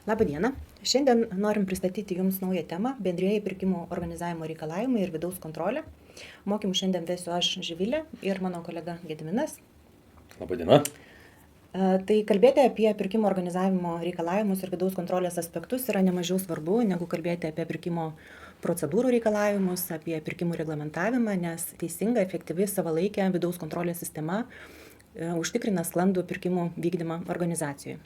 Labą dieną. Šiandien norim pristatyti Jums naują temą - bendrieji pirkimų organizavimo reikalavimai ir vidaus kontrolė. Mokymus šiandien vesiu aš, Živilė, ir mano kolega Gediminas. Labadiena. Tai kalbėti apie pirkimo organizavimo reikalavimus ir vidaus kontrolės aspektus yra nemažiau svarbu, negu kalbėti apie pirkimo procedūrų reikalavimus, apie pirkimų reglamentavimą, nes teisinga, efektyvi, savalaikė vidaus kontrolės sistema užtikrina sklandų pirkimų vykdymą organizacijoje.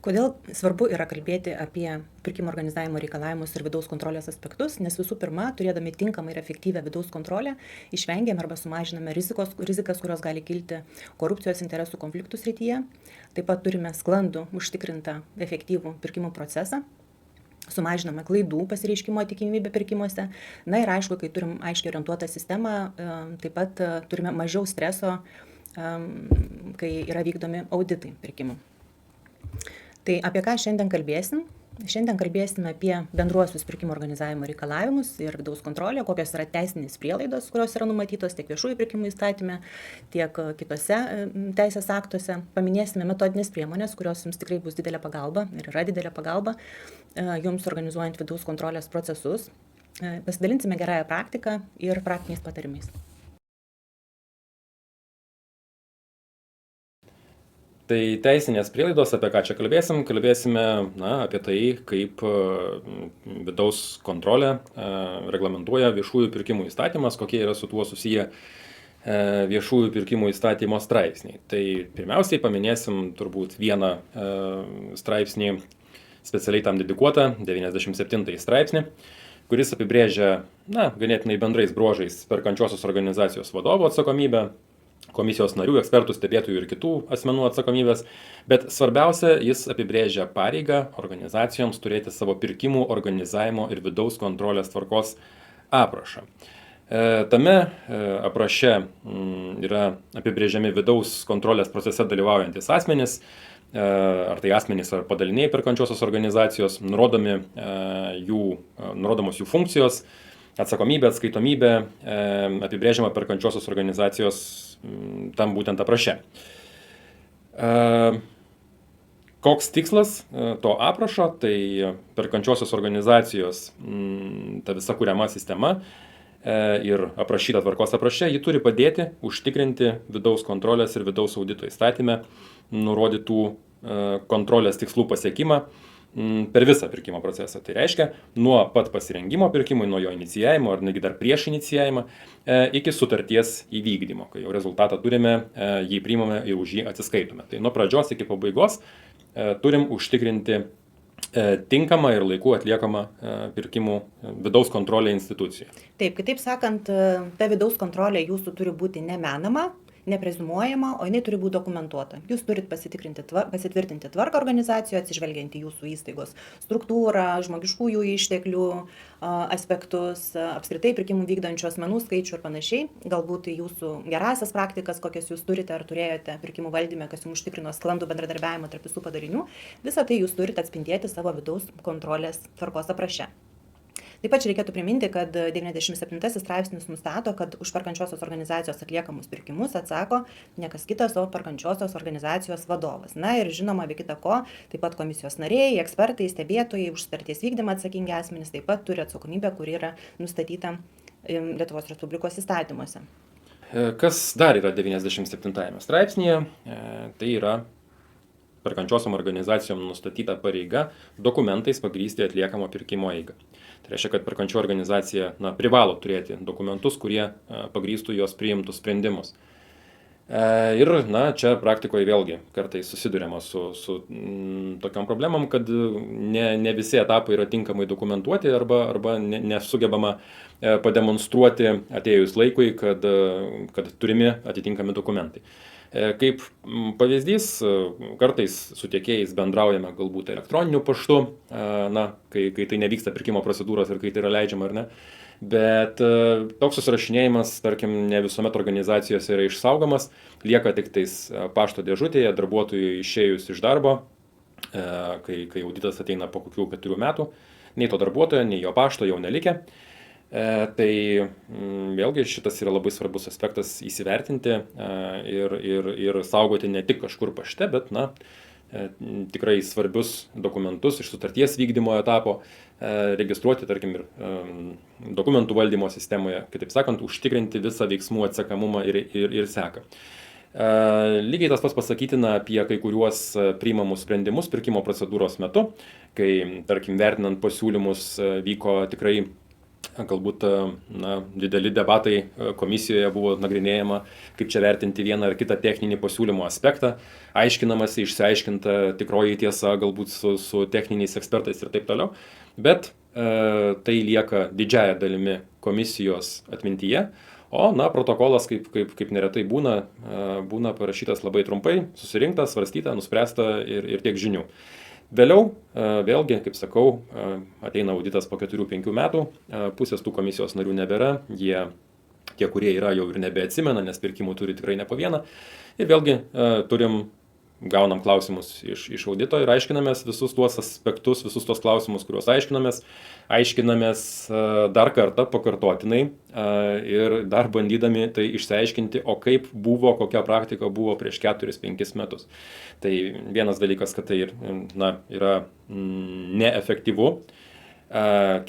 Kodėl svarbu yra kalbėti apie pirkimo organizavimo reikalavimus ir vidaus kontrolės aspektus, nes visų pirma, turėdami tinkamą ir efektyvę vidaus kontrolę, išvengiame arba sumažiname rizikas, kurios gali kilti korupcijos interesų konfliktų srityje. Taip pat turime sklandų, užtikrintą, efektyvų pirkimų procesą, sumažiname klaidų pasireiškimo tikimybę pirkimuose. Na ir aišku, kai turim aiškiai orientuotą sistemą, taip pat turime mažiau streso, kai yra vykdomi auditai pirkimų. Tai apie ką šiandien kalbėsim? Šiandien kalbėsime apie bendruosius pirkimų organizavimo reikalavimus ir vidaus kontrolę, kokios yra teisinės prielaidos, kurios yra numatytos tiek viešųjų pirkimų įstatyme, tiek kitose teisės aktuose. Paminėsime metodinės priemonės, kurios jums tikrai bus didelė pagalba ir yra didelė pagalba jums organizuojant vidaus kontrolės procesus. Pasidalinsime gerąją praktiką ir praktiniais patarimais. Tai teisinės prielaidos, apie ką čia kalbėsime apie tai, kaip vidaus kontrolę reglamentuoja viešųjų pirkimų įstatymas, kokie yra su tuo susiję viešųjų pirkimų įstatymo straipsniai. Tai pirmiausiai paminėsim turbūt vieną straipsnį specialiai tam dedikuotą, 97 straipsnį, kuris apibrėžia ganėtinai bendrais bruožais perkančiosios organizacijos vadovo atsakomybę, komisijos narių, ekspertų, stebėtojų ir kitų asmenų atsakomybės, bet svarbiausia, jis apibrėžia pareigą organizacijoms turėti savo pirkimų organizavimo ir vidaus kontrolės tvarkos aprašą. Tame apraše yra apibrėžiami vidaus kontrolės procese dalyvaujantis asmenys, ar tai asmenys ar padaliniai perkančiosios organizacijos, nurodomos jų funkcijos, atsakomybė, atskaitomybė, apibrėžiama perkančiosios organizacijos tam būtent apraše. Koks tikslas to aprašo, tai perkančiosios organizacijos ta visa kuriama sistema ir aprašyta tvarkos apraše, ji turi padėti užtikrinti vidaus kontrolės ir vidaus audito įstatyme nurodytų kontrolės tikslų pasiekimą per visą pirkimo procesą. Tai reiškia, nuo pat pasirengimo pirkimui, nuo jo inicijavimo ar negi dar prieš inicijavimą iki sutarties įvykdymo. Kai jau rezultatą turime, jį priimame ir už jį atsiskaitome. Tai nuo pradžios iki pabaigos turim užtikrinti tinkamą ir laiku atliekamą pirkimų vidaus kontrolę institucijoje. Taip, kitaip sakant, ta vidaus kontrolė jūsų turi būti nemenama, nepreziumuojama, o jinai turi būti dokumentuota. Jūs turit pasitvirtinti tvarką organizacijoje, atsižvelgiant į jūsų įstaigos struktūrą, žmogiškųjų išteklių aspektus, apskritai pirkimų vykdančių asmenų skaičių ir panašiai. Galbūt jūsų gerasias praktikas, kokias jūs turite ar turėjote pirkimų valdyme, kas jums užtikrino sklandų bendradarbiavimą tarp visų padarinių, visą tai jūs turite atspindėti savo vidaus kontrolės tvarkos apraše. Taip pat čia reikėtų priminti, kad 97 straipsnis nustato, kad už perkančiosios organizacijos atliekamus pirkimus atsako ne kas kitas, o perkančiosios organizacijos vadovas. Na ir žinoma, be kita ko, taip pat komisijos nariai, ekspertai, stebėtojai, už sutarties vykdymą atsakingi asmenys taip pat turi atsakomybę, kuri yra nustatyta Lietuvos Respublikos įstatymuose. Kas dar yra 97 straipsnėje? Tai yra perkančiosiom organizacijom nustatyta pareiga dokumentais pagrįsti atliekamo pirkimo eigą. Tai reiškia, kad perkančioji organizacija privalo turėti dokumentus, kurie pagrįstų jos priimtus sprendimus. Ir čia praktikoje vėlgi kartais susiduriama su tokiom problemom, kad ne visi etapai yra tinkamai dokumentuoti arba nesugebama pademonstruoti atėjus laikui, kad turimi atitinkami dokumentai. Kaip pavyzdys, kartais su tiekėjais bendraujame galbūt elektroniniu paštu, kai tai nevyksta pirkimo procedūros ir kai tai yra leidžiama ar ne. Bet toks susirašinėjimas, tarkim, ne visuomet organizacijose yra išsaugomas, lieka tik tais pašto dėžutėje, darbuotojui išėjus iš darbo, kai auditas ateina po kokių 4 metų, nei to darbuotojo, nei jo pašto jau nelikę. Tai vėlgi šitas yra labai svarbus aspektas įsivertinti ir saugoti ne tik kažkur pašte, bet tikrai svarbius dokumentus iš sutarties vykdymo etapo registruoti, tarkim, ir dokumentų valdymo sistemoje, kitaip sakant, užtikrinti visą veiksmų atsekamumą ir seką. Lygiai tas pats pasakytina apie kai kuriuos priimamus sprendimus pirkimo procedūros metu, kai, tarkim, vertinant pasiūlymus vyko tikrai galbūt dideli debatai komisijoje, buvo nagrinėjama, kaip čia vertinti vieną ar kitą techninį pasiūlymo aspektą, aiškinamasi, išsiaiškinta tikroji tiesa galbūt su techniniais ekspertais ir taip toliau, bet tai lieka didžiaja dalimi komisijos atmintyje, o protokolas, kaip neretai būna parašytas labai trumpai, susirinkta, svarstyta, nuspręsta ir tiek žinių. Vėliau, vėlgi, kaip sakau, ateina auditas po 4-5 metų, pusės tų komisijos narių nebėra, tie, kurie yra, jau ir nebeatsimena, nes pirkimų turi tikrai ne po vieną. Ir vėlgi gaunam klausimus iš audito ir aiškinamės visus tuos aspektus, visus tuos klausimus, kuriuos aiškinamės dar kartą pakartotinai ir dar bandydami tai išsiaiškinti, o kaip buvo, kokia praktika buvo prieš 4-5 metus. Tai vienas dalykas, kad tai yra neefektyvu,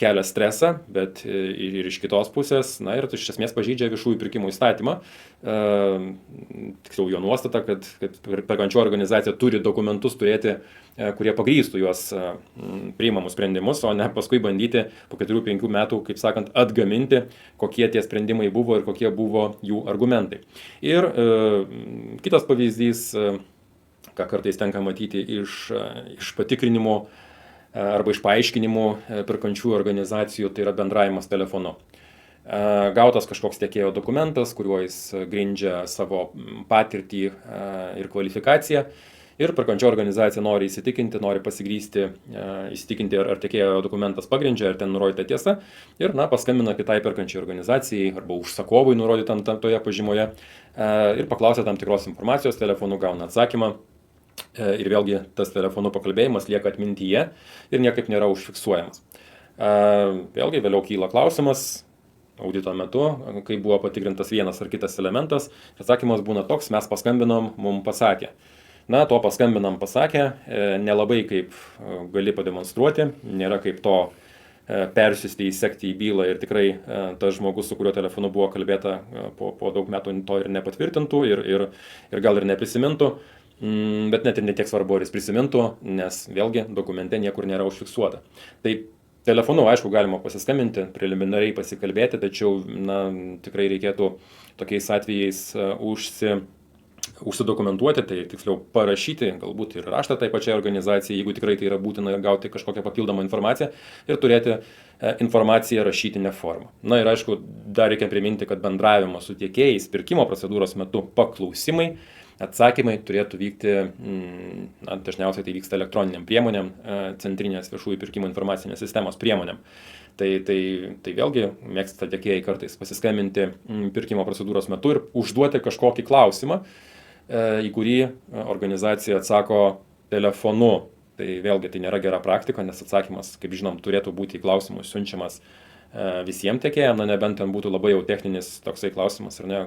kelia stresą, bet ir iš kitos pusės, ir iš esmės pažeidžia viešųjų pirkimų įstatymą, tiksliau jo nuostata, kad perkančioji organizacija turi dokumentus turėti, kurie pagrįstų juos priimamus sprendimus, o ne paskui bandyti po 4-5 metų, kaip sakant, atgaminti, kokie tie sprendimai buvo ir kokie buvo jų argumentai. Ir kitas pavyzdys, ką kartais tenka matyti iš patikrinimo arba iš paaiškinimų perkančiųjų organizacijų, tai yra bendravimas telefonu. Gautas kažkoks tiekėjo dokumentas, kuriuo jis grindžia savo patirtį ir kvalifikaciją. Ir perkančioji organizacija nori įsitikinti, nori įsitikinti, ar tiekėjo dokumentas pagrindžia, ar ten nurodyta tiesa. Ir paskambina kitai perkančiai organizacijai arba užsakovui nurodytam toje pažymoje ir paklausia tam tikros informacijos telefonu, gauna atsakymą. Ir vėlgi tas telefonų pakalbėjimas lieka atmintyje ir niekaip nėra užfiksuojamas. Vėlgi vėliau kyla klausimas audito metu, kai buvo patikrintas vienas ar kitas elementas. Atsakymas būna toks: mes paskambinom, mums pasakė. To paskambinam pasakė, nelabai kaip gali pademonstruoti, nėra kaip to persiųsti, įsekti į bylą ir tikrai tas žmogus, su kuriuo telefonu buvo kalbėta, po daug metų to ir nepatvirtintų ir gal ir neprisimintų. Bet net ir netiek svarbu, ar jis prisimintų, nes vėlgi dokumente niekur nėra užfiksuota. Tai telefonu, aišku, galima pasiskambinti, preliminariai pasikalbėti, tačiau tikrai reikėtų tokiais atvejais užsidokumentuoti, tai tiksliau parašyti, galbūt ir raštą tai pačiai organizacijai, jeigu tikrai tai yra būtina gauti kažkokią papildomą informaciją ir turėti informaciją rašytinę formą. Ir aišku, dar reikia priminti, kad bendravimo su tiekėjais pirkimo procedūros metu paklausimai, atsakymai turėtų vykti, dažniausiai tai vyksta elektroniniam priemonėm, centrinės viešųjų pirkimų informacinės sistemos priemonėm. Tai vėlgi mėgsta tiekėjai kartais pasiskambinti pirkimo procedūros metu ir užduoti kažkokį klausimą, į kurį organizacija atsako telefonu. Tai vėlgi tai nėra gera praktika, nes atsakymas, kaip žinom, turėtų būti į klausimus siunčiamas visiems tiekėjams, nebent ten būtų labai jau techninis toksai klausimas, ar ne,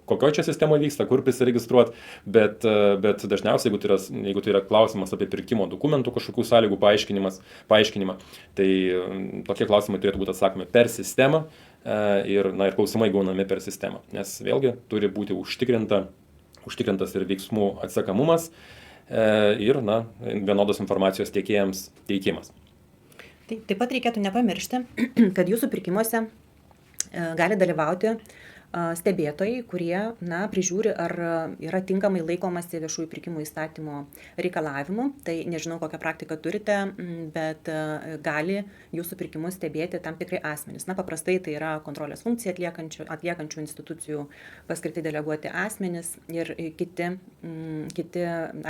kokioje čia sistemoje vyksta, kur prisiregistruoti, bet dažniausiai, jeigu tai yra klausimas apie pirkimo dokumentų kažkokių sąlygų paaiškinimą, tai tokie klausimai turėtų būti atsakomi per sistemą ir klausimai gaunami per sistemą, nes vėlgi turi būti užtikrintas ir veiksmų atsekamumas ir vienodos informacijos tiekėjams teikimas. Taip pat reikėtų nepamiršti, kad jūsų pirkimuose gali dalyvauti stebėtojai, kurie prižiūri, ar yra tinkamai laikomasi viešųjų pirkimų įstatymo reikalavimų. Tai nežinau, kokią praktiką turite, bet gali jūsų pirkimus stebėti tam tikrai asmenys. Paprastai tai yra kontrolės funkciją atliekančių institucijų paskirti deleguoti asmenys ir kiti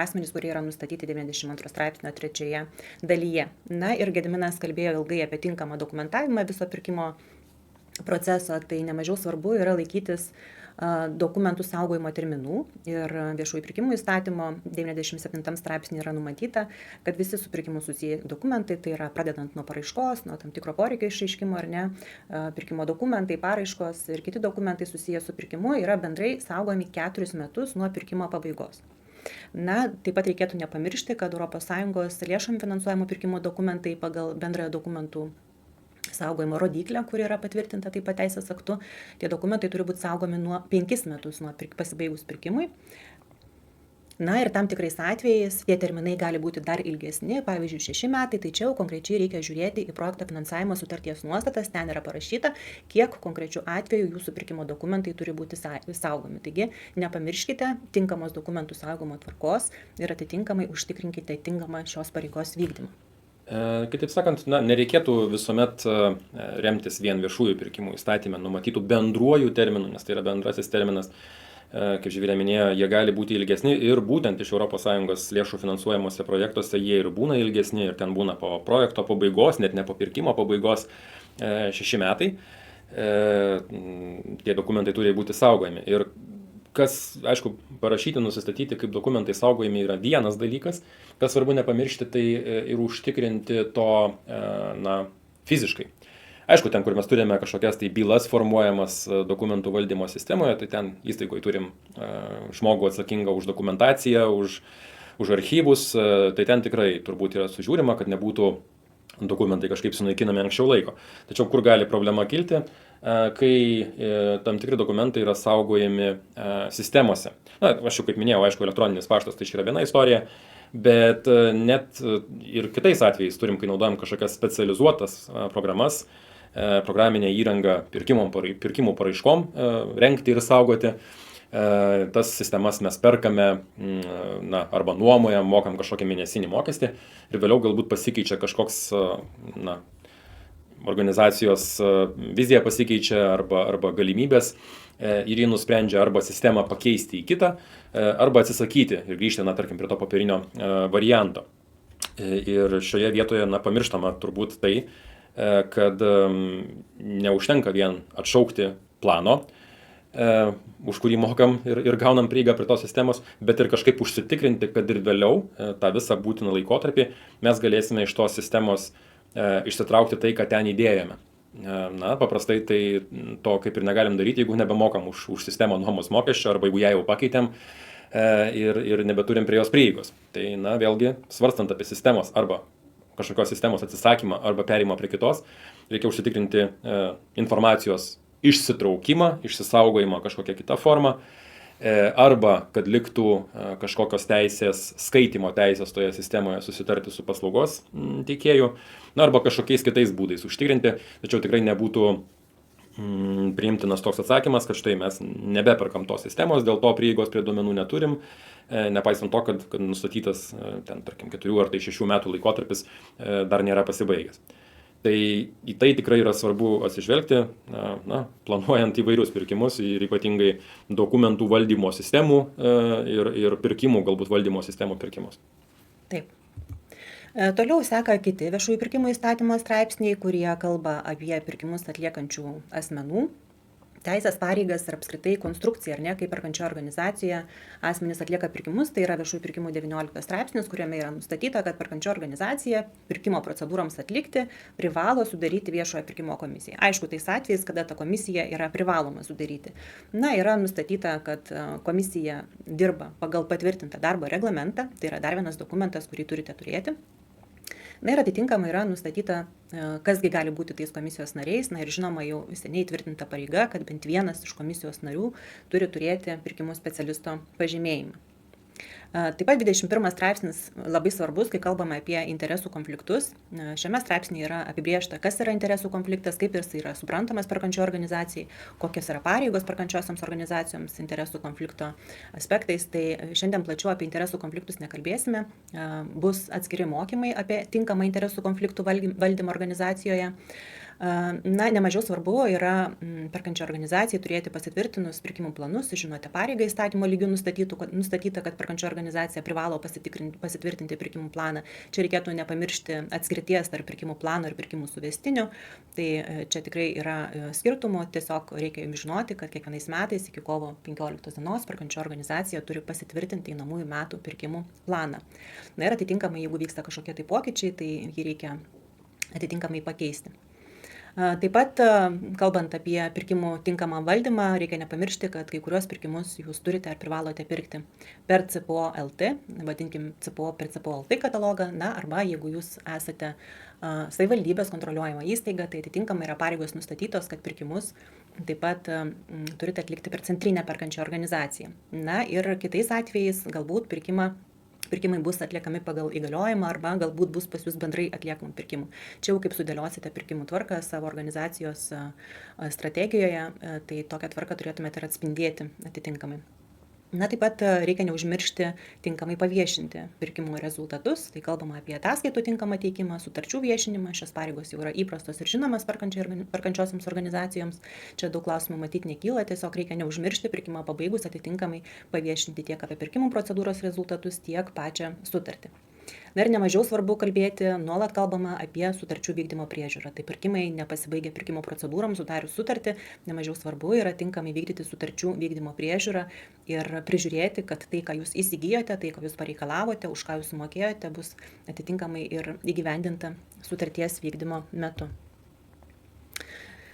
asmenys, kurie yra nustatyti 92 straipsnio 3 dalyje. Ir Gediminas kalbėjo ilgai apie tinkamą dokumentavimą viso pirkimo proceso, tai nemažiau svarbu yra laikytis dokumentų saugojimo terminų ir viešųjų pirkimų įstatymo 97 straipsnį yra numatyta, kad visi su pirkimu susiję dokumentai, tai yra pradedant nuo paraiškos, nuo tam tikro poreikio išreiškimo ar ne, pirkimo dokumentai, paraiškos ir kiti dokumentai susiję su pirkimu yra bendrai saugomi 4 metus nuo pirkimo pabaigos. Na, taip pat reikėtų nepamiršti, kad ES lėšom finansuojamų pirkimo dokumentai pagal bendrąją dokumentų saugojimo rodiklę, kuri yra patvirtinta taip pat teisės aktu, tie dokumentai turi būti saugomi nuo 5 metus nuo pasibaigus pirkimui. Na ir tam tikrais atvejais tie terminai gali būti dar ilgesni, pavyzdžiui 6 metai, tai čia jau konkrečiai reikia žiūrėti į projekto finansavimo sutarties nuostatas, ten yra parašyta, kiek konkrečių atvejų jūsų pirkimo dokumentai turi būti saugomi. Taigi nepamirškite tinkamos dokumentų saugomo tvarkos ir atitinkamai užtikrinkite tinkamą šios pareigos vykdymą. Kitaip sakant, nereikėtų visuomet remtis vien viešųjų pirkimų įstatymę numatytų bendruojų terminų, nes tai yra bendrasis terminas. Kaip Živilė minėjo, jie gali būti ilgesni ir būtent iš ES lėšų finansuojamuose projektuose jie ir būna ilgesni ir ten būna po projekto pabaigos, net ne po pirkimo pabaigos 6 metai. Tie dokumentai turi būti saugojami. Ir kas, aišku, parašyti, nusistatyti, kaip dokumentai saugojami yra vienas dalykas, kas svarbu nepamiršti, tai ir užtikrinti to fiziškai. Aišku, ten, kur mes turime kažkokias tai bylas formuojamas dokumentų valdymo sistemoje, tai ten įstaigoje turim žmogų atsakingą už dokumentaciją, už archyvus, tai ten tikrai turbūt yra sužiūrima, kad nebūtų dokumentai kažkaip sunaikinami anksčiau laiko. Tačiau kur gali problema kilti, kai tam tikri dokumentai yra saugojami sistemose. Na, aš jau kaip minėjau, aišku, elektroninis paštas tai yra viena istorija, bet net ir kitais atvejais turim, kai naudojam kažkokias specializuotas programas, programinę įrangą pirkimų paraiškom rengti ir saugoti. Tas sistemas mes perkame arba nuomojam, mokam kažkokią mėnesinį mokestį ir vėliau galbūt pasikeičia kažkoks organizacijos vizija pasikeičia arba galimybės ir jį nusprendžia arba sistemą pakeisti į kitą, arba atsisakyti ir grįžti, tarkim, prie to popierinio varianto. Ir šioje vietoje pamirštama turbūt tai, kad neužtenka vien atšaukti plano, už kurį mokam ir gaunam prieigą prie tos sistemos, bet ir kažkaip užsitikrinti, kad ir vėliau tą visą būtiną laikotarpį mes galėsime iš tos sistemos išsitraukti tai, ką ten įdėjome. Paprastai tai to kaip ir negalim daryti, jeigu nebemokam už sistemą nuomos mokesčio, arba jeigu ją jau pakeitėm ir nebeturim prie jos prieigos. Tai vėlgi, svarstant apie sistemos arba kažkokios sistemos atsisakymą arba perėjimą prie kitos, reikia užsitikrinti informacijos išsitraukimą, išsisaugojimą kažkokią kitą formą, arba kad liktų kažkokios teisės, skaitimo teisės toje sistemoje susitarti su paslaugos teikėju, arba kažkokiais kitais būdais užtikrinti, tačiau tikrai nebūtų priimtinas toks atsakymas, kad štai mes nebeperkam tos sistemos, dėl to prieigos prie duomenų neturim, nepaisant to, kad nustatytas ten, tarkim, 4 ar 6 metų laikotarpis dar nėra pasibaigęs. Tai į tai tikrai yra svarbu atsižvelgti, planuojant įvairius pirkimus ir ypatingai dokumentų valdymo sistemų ir pirkimų, galbūt valdymo sistemų pirkimus. Taip. Toliau seka kiti viešųjų pirkimų įstatymo straipsniai, kurie kalba apie pirkimus atliekančių asmenų teisės, pareigas ir apskritai konstrukciją, ar ne, kaip perkančioje organizacijoje asmenys atlieka pirkimus. Tai yra viešųjų pirkimų 19 straipsnis, kuriame yra nustatyta, kad perkančioji organizacija pirkimo procedūroms atlikti privalo sudaryti viešojo pirkimo komisiją. Aišku, tais atvejais, kada ta komisija yra privaloma sudaryti. Yra nustatyta, kad komisija dirba pagal patvirtintą darbo reglamentą, tai yra dar vienas dokumentas, kurį turite turėti. Ir atitinkamai yra nustatyta, kasgi gali būti tais komisijos nariais, ir žinoma jau seniai tvirtinta pareiga, kad bent vienas iš komisijos narių turi turėti pirkimų specialisto pažymėjimą. Taip pat 21 straipsnis labai svarbus, kai kalbame apie interesų konfliktus. Šiame straipsnėje yra apibrėžta, kas yra interesų konfliktas, kaip jis yra suprantamas perkančioji organizacijai, kokios yra pareigos perkančiosioms organizacijoms interesų konflikto aspektais. Tai šiandien plačiau apie interesų konfliktus nekalbėsime. Bus atskiri mokymai apie tinkamą interesų konfliktų valdymą organizacijoje. Nemažiau svarbu yra perkančio organizacijai turėti pasitvirtinus pirkimų planus, žinote, pareigą įstatymo lygių nustatyta, kad perkančio organizacija privalo pasitvirtinti pirkimų planą. Čia reikėtų nepamiršti atskirties tarp pirkimų plano ir pirkimų suvestinių. Tai čia tikrai yra skirtumų, tiesiog reikia jums žinoti, kad kiekvienais metais iki kovo 15 dienos perkančio organizacija turi pasitvirtinti einamųjų metų pirkimų planą. Ir atitinkamai, jeigu vyksta kažkokie tai pokyčiai, tai jį reikia atitinkamai pakeisti. Taip pat, kalbant apie pirkimų tinkamą valdymą, reikia nepamiršti, kad kai kuriuos pirkimus jūs turite ar privalote pirkti per CPO LT, vadinkim CPO per CPO LT katalogą, arba jeigu jūs esate savivaldybės kontroliuojama įstaiga, tai atitinkamai yra pareigos nustatytos, kad pirkimus taip pat turite atlikti per centrinę perkančią organizaciją. Ir kitais atvejais galbūt pirkimai bus atliekami pagal įgaliojimą arba galbūt bus pas jūs bendrai atliekamų pirkimų. Čia jau kaip sudėliosite pirkimų tvarką savo organizacijos strategijoje, tai tokią tvarką turėtumėte ir atspindėti atitinkamai. Taip pat reikia neužmiršti tinkamai paviešinti pirkimų rezultatus, tai kalbama apie ataskaitų tinkamą teikimą, sutarčių viešinimą, šios pareigos jau yra įprastos ir žinomas perkančiosioms organizacijoms, čia daug klausimų matyti nekyla, tiesiog reikia neužmiršti pirkimą pabaigus atitinkamai paviešinti tiek apie pirkimų procedūros rezultatus, tiek pačią sutartį. Ir nemažiau svarbu kalbėti, nuolat kalbama apie sutarčių vykdymo priežiūrą. Tai pirkimai nepasibaigia pirkimo procedūroms, sudarius sutartį, nemažiau svarbu yra tinkamai vykdyti sutarčių vykdymo priežiūrą ir prižiūrėti, kad tai, ką jūs įsigijote, tai, ką jūs pareikalavote, už ką jūs sumokėjote, bus atitinkamai ir įgyvendinta sutarties vykdymo metu.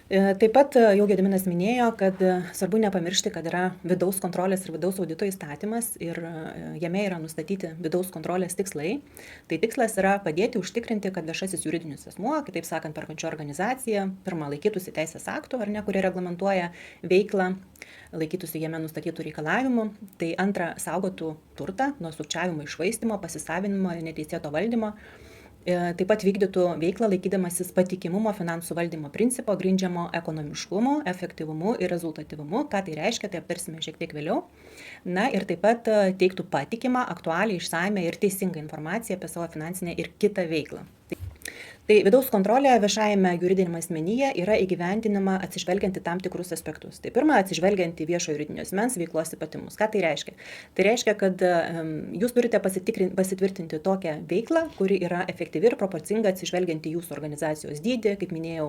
Taip pat jau Gediminas minėjo, kad svarbu nepamiršti, kad yra vidaus kontrolės ir vidaus audito įstatymas ir jame yra nustatyti vidaus kontrolės tikslai. Tai tikslas yra padėti užtikrinti, kad viešasis juridinis asmuo, kitaip sakant, perkančioji organizacija, pirma, laikytųsi teisės aktų, kurie reglamentuoja veiklą, laikytųsi jame nustatytų reikalavimų, tai antra, saugotų turtą nuo sukčiavimo, iššvaistymo, pasisavinimo ir neteisėto valdymo. Taip pat vykdytų veiklą laikydamasis patikimumo finansų valdymo principo, grindžiamo ekonomiškumu, efektyvumu ir rezultatyvumu. Ką tai reiškia, tai aptarsime šiek tiek vėliau. Ir taip pat teiktų patikimą, aktualią, išsamią ir teisingą informaciją apie savo finansinę ir kitą veiklą. Tai vidaus kontrolė viešajame juridiniame asmenyje yra įgyvendinama atsižvelgiant į tam tikrus aspektus. Tai pirma, atsižvelgiant į viešo juridinio asmens veiklos ypatumus. Ką tai reiškia? Tai reiškia, kad jūs turite pasitvirtinti tokią veiklą, kuri yra efektyvi ir proporcinga atsižvelgiant į jūsų organizacijos dydį, kaip minėjau,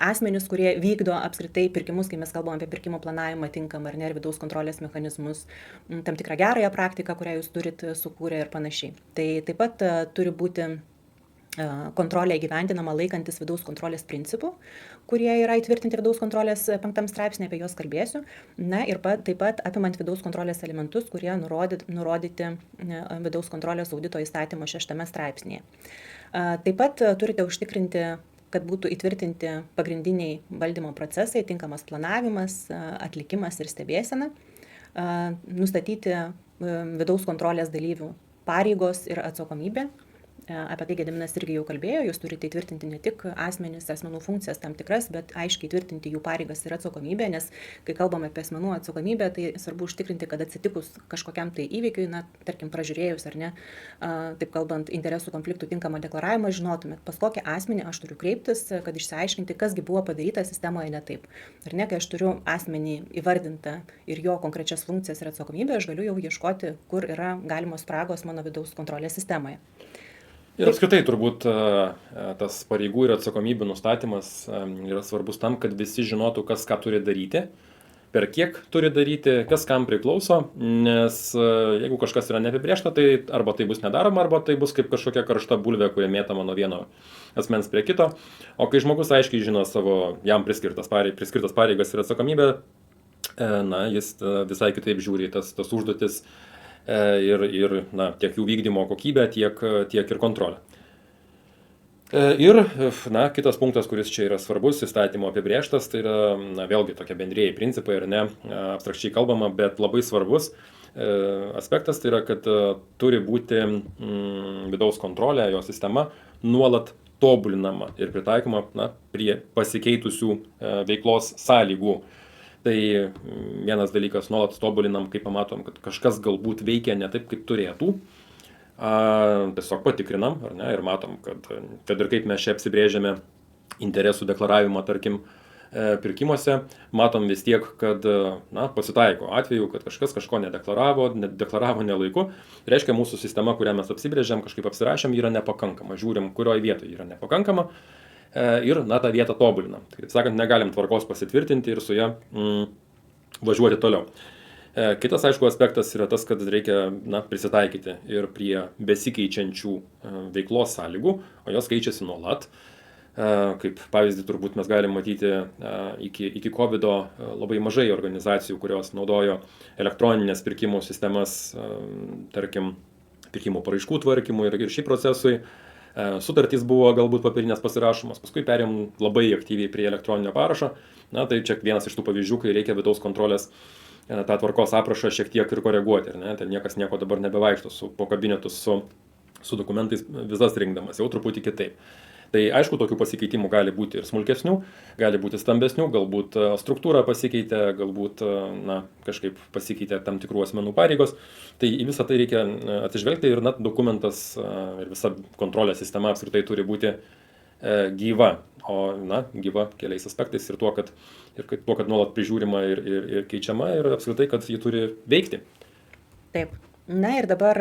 asmenis, kurie vykdo apskritai pirkimus, kai mes kalbame apie pirkimo planavimą tinkamą ar ne, ir vidaus kontrolės mechanizmus, tam tikrą gerąją praktiką, kurią jūs turite sukūrę ir panašiai. Tai taip pat turi būti kontrolė įgyvendinama laikantis vidaus kontrolės principų, kurie yra įtvirtinti vidaus kontrolės 5 straipsnė, apie juos kalbėsiu. Ir taip pat apimant vidaus kontrolės elementus, kurie nurodyti vidaus kontrolės audito įstatymo 6 straipsnėje. Taip pat turite užtikrinti, kad būtų įtvirtinti pagrindiniai valdymo procesai, tinkamas planavimas, atlikimas ir stebėsena, nustatyti vidaus kontrolės dalyvių pareigos ir atsakomybė. Apie tai Gediminas irgi jau kalbėjo, jūs turite įtvirtinti ne tik asmenų funkcijas tam tikras, bet aiškiai įtvirtinti jų pareigas ir atsakomybę, nes kai kalbame apie asmenų atsakomybę, tai svarbu užtikrinti, kad atsitikus kažkokiam tai įvykiui, tarkim, pražiūrėjus ar ne, taip kalbant, interesų konfliktų tinkamą deklaravimą, žinotumėt, pas kokį asmenį aš turiu kreiptis, kad išsiaiškinti, kasgi buvo padaryta sistemoje ne taip. Ar ne, kai aš turiu asmenį įvardintą ir jo konkrečias funkcijas ir atsakomybę, aš galiu jau ieškoti, kur yra galimos spragos mano vidaus kontrolės sistemoje. Ir apskritai turbūt tas pareigų ir atsakomybių nustatymas yra svarbus tam, kad visi žinotų, kas ką turi daryti, per kiek turi daryti, kas kam priklauso, nes jeigu kažkas yra neapibrėžta, tai arba tai bus nedaroma, arba tai bus kaip kažkokia karšta bulvė, kuri mėtama nuo vieno asmens prie kito. O kai žmogus aiškiai žino savo jam priskirtas pareigas ir atsakomybę, jis visai kitaip žiūri tas užduotis. Ir tiek jų vykdymo kokybę, tiek ir kontrolę. Ir kitas punktas, kuris čia yra svarbus, įstatymo apibrėžtas, tai yra vėlgi tokie bendrieji principai ir ne abstrakčiai kalbama, bet labai svarbus aspektas, tai yra, kad turi būti vidaus kontrolė, jo sistema nuolat tobulinama ir pritaikoma prie pasikeitusių veiklos sąlygų. Tai vienas dalykas, nuolat tobulinam, kai pamatom, kad kažkas galbūt veikia ne taip, kaip turėtų. Tiesiog patikrinam, ar ne, ir matom, kad ir kaip mes čia apsibrėžiame interesų deklaravimą, tarkim, pirkimuose, matom vis tiek, kad pasitaiko atveju, kad kažkas kažko nedeklaravo nelaiku. Reiškia, mūsų sistema, kurią mes apsibrėžiam, kažkaip apsirašėm, yra nepakankama. Žiūrim, kurioje vietoje yra nepakankama. Ir tą vietą tobulinam. Taip sakant, negalim tvarkos pasitvirtinti ir su ją važiuoti toliau. Kitas, aišku, aspektas yra tas, kad reikia prisitaikyti ir prie besikeičiančių veiklos sąlygų, o jos keičiasi nuolat. Kaip pavyzdį turbūt mes galim matyti iki COVID-o labai mažai organizacijų, kurios naudojo elektroninės pirkimų sistemas, tarkim, pirkimų paraiškų tvarkymui ir šį procesui. Sutartys buvo galbūt papirinės pasirašomos, paskui perėjom labai aktyviai prie elektroninio parašo. Na, tai čia vienas iš tų pavyzdžių, kai reikia vidaus kontrolės tą tvarkos aprašą šiek tiek ir koreguoti. Ten niekas nieko dabar nebevaikšto po kabinetus su dokumentais vizas rinkdamas, jau truputį kitaip. Tai aišku, tokių pasikeitimų gali būti ir smulkesnių, gali būti stambesnių, galbūt struktūra pasikeitė, galbūt kažkaip pasikeitė tam tikrų asmenų pareigos. Tai į visą tai reikia atsižvelgti ir dokumentas ir visa kontrolės sistema apskritai turi būti gyva, gyva keliais aspektais ir tuo, kad nuolat prižiūrima ir keičiama ir apskritai, kad ji turi veikti. Taip. Na ir dabar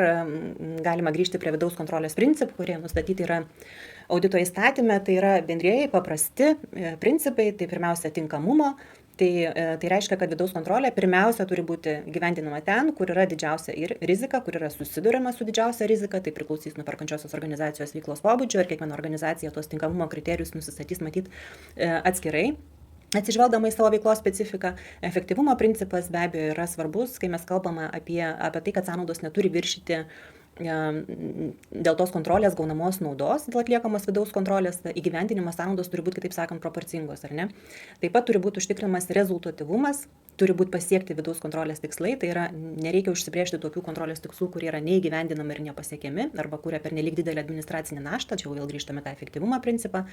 galima grįžti prie vidaus kontrolės principų, kurie nustatyti yra audito įstatyme. Tai yra bendrieji paprasti principai, tai pirmiausia tinkamumo. Tai reiškia, kad vidaus kontrolė pirmiausia turi būti gyvendinama ten, kur yra didžiausia ir rizika, kur yra susiduriama su didžiausia rizika, tai priklausys nuo perkančiosios organizacijos veiklos pobūdžio ir kiekviena organizacija tos tinkamumo kriterijus nusistatys matyt atskirai. Atsižvelgdama į savo veiklos specifiką, efektyvumo principas be abejo yra svarbus, kai mes kalbame apie tai, kad sąnaudos neturi viršyti dėl tos kontrolės gaunamos naudos, dėl atliekamos vidaus kontrolės, įgyvendinimo sąnaudos turi būti, kitaip sakant, proporcingos, ar ne? Taip pat turi būti užtikrinamas rezultatyvumas, turi būti pasiekti vidaus kontrolės tikslai, tai yra nereikia užsibrėžti tokių kontrolės tikslų, kurie yra neįgyvendinami ir nepasiekiami, arba kuria pernelyg didelę administracinę naštą, čia vėl grįžtame tą efektyvumo principą.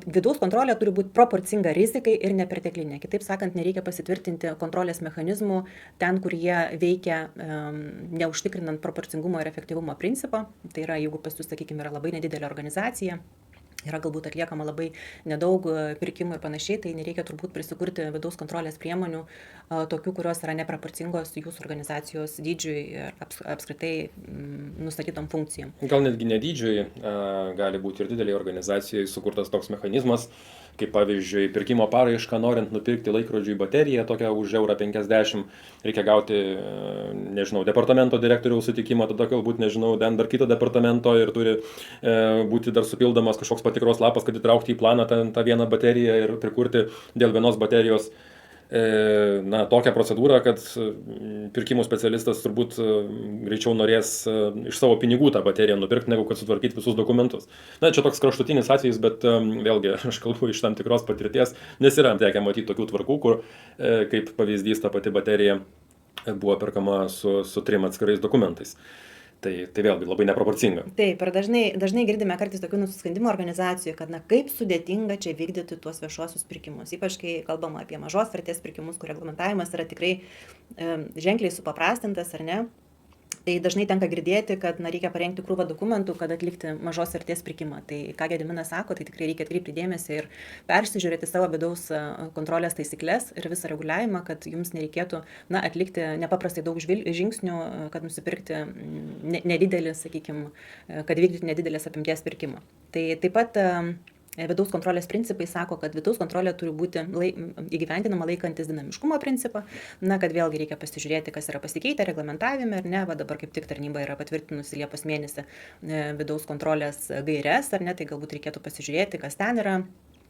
Vidaus kontrolė turi būti proporcinga rizikai ir neperteklinė. Kitaip sakant, nereikia pasitvirtinti kontrolės mechanizmų ten, kur jie veikia neužtikrinant proporcingumo ir efektyvumo principą. Tai yra, jeigu pas jūs, sakykime, yra labai nedidelė organizacija, yra galbūt atliekama labai nedaug pirkimų ir panašiai, tai nereikia turbūt prisikurti vidaus kontrolės priemonių, tokių, kurios yra neproporcingos jūsų organizacijos dydžiui ir apskritai nustatytom funkcijom. Gal netgi nedydžiui, gali būti ir didelį organizacijai sukurtas toks mechanizmas, kaip pavyzdžiui, pirkimo paraišką norint nupirkti laikrodžiui bateriją, tokią už €50, reikia gauti, departamento direktoriaus sutikimą, tada galbūt, dar kito departamento ir turi būti dar supildomas kažkoks patikros lapas, kad įtraukti į planą tą vieną bateriją ir prikurti dėl vienos baterijos tokią procedūrą, kad pirkimų specialistas turbūt greičiau norės iš savo pinigų tą bateriją nupirkti, negu kad sutvarkyti visus dokumentus. Čia toks kraštutinis atvejis, bet vėlgi aš kalbu iš tam tikros patirties, nes yra tekę matyti tokių tvarkų, kur kaip pavyzdys ta pati baterija buvo perkama su 3 atskirais dokumentais. Tai vėlgi labai neproporcinga. Taip, ir dažnai girdime kartais tokių nusiskundimų organizacijų, kad kaip sudėtinga čia vykdyti tuos viešuosius pirkimus. Ypač kai kalbama apie mažos vertės pirkimus, kur reglamentavimas yra tikrai ženkliai supaprastintas, ar ne? Tai dažnai tenka girdėti, kad reikia parengti krūvą dokumentų, kad atlikti mažos vertės pirkimą. Tai ką Gediminas sako, tai tikrai reikia atkreipti dėmesį ir persižiūrėti savo vidaus kontrolės taisyklės ir visą reguliavimą, kad jums nereikėtų atlikti nepaprastai daug žingsnių, kad nusipirkti nedidelį, sakykime, kad vykdyti nedidelės apimties pirkimą. Tai taip pat vidaus kontrolės principai sako, kad vidaus kontrolė turi būti įgyvendinama laikantis dinamiškumo principą, kad vėlgi reikia pasižiūrėti, kas yra pasikeitę reglamentavime, ar ne, dabar kaip tik tarnyba yra patvirtinusi Liepos mėnesį vidaus kontrolės gaires, ar ne, tai galbūt reikėtų pasižiūrėti, kas ten yra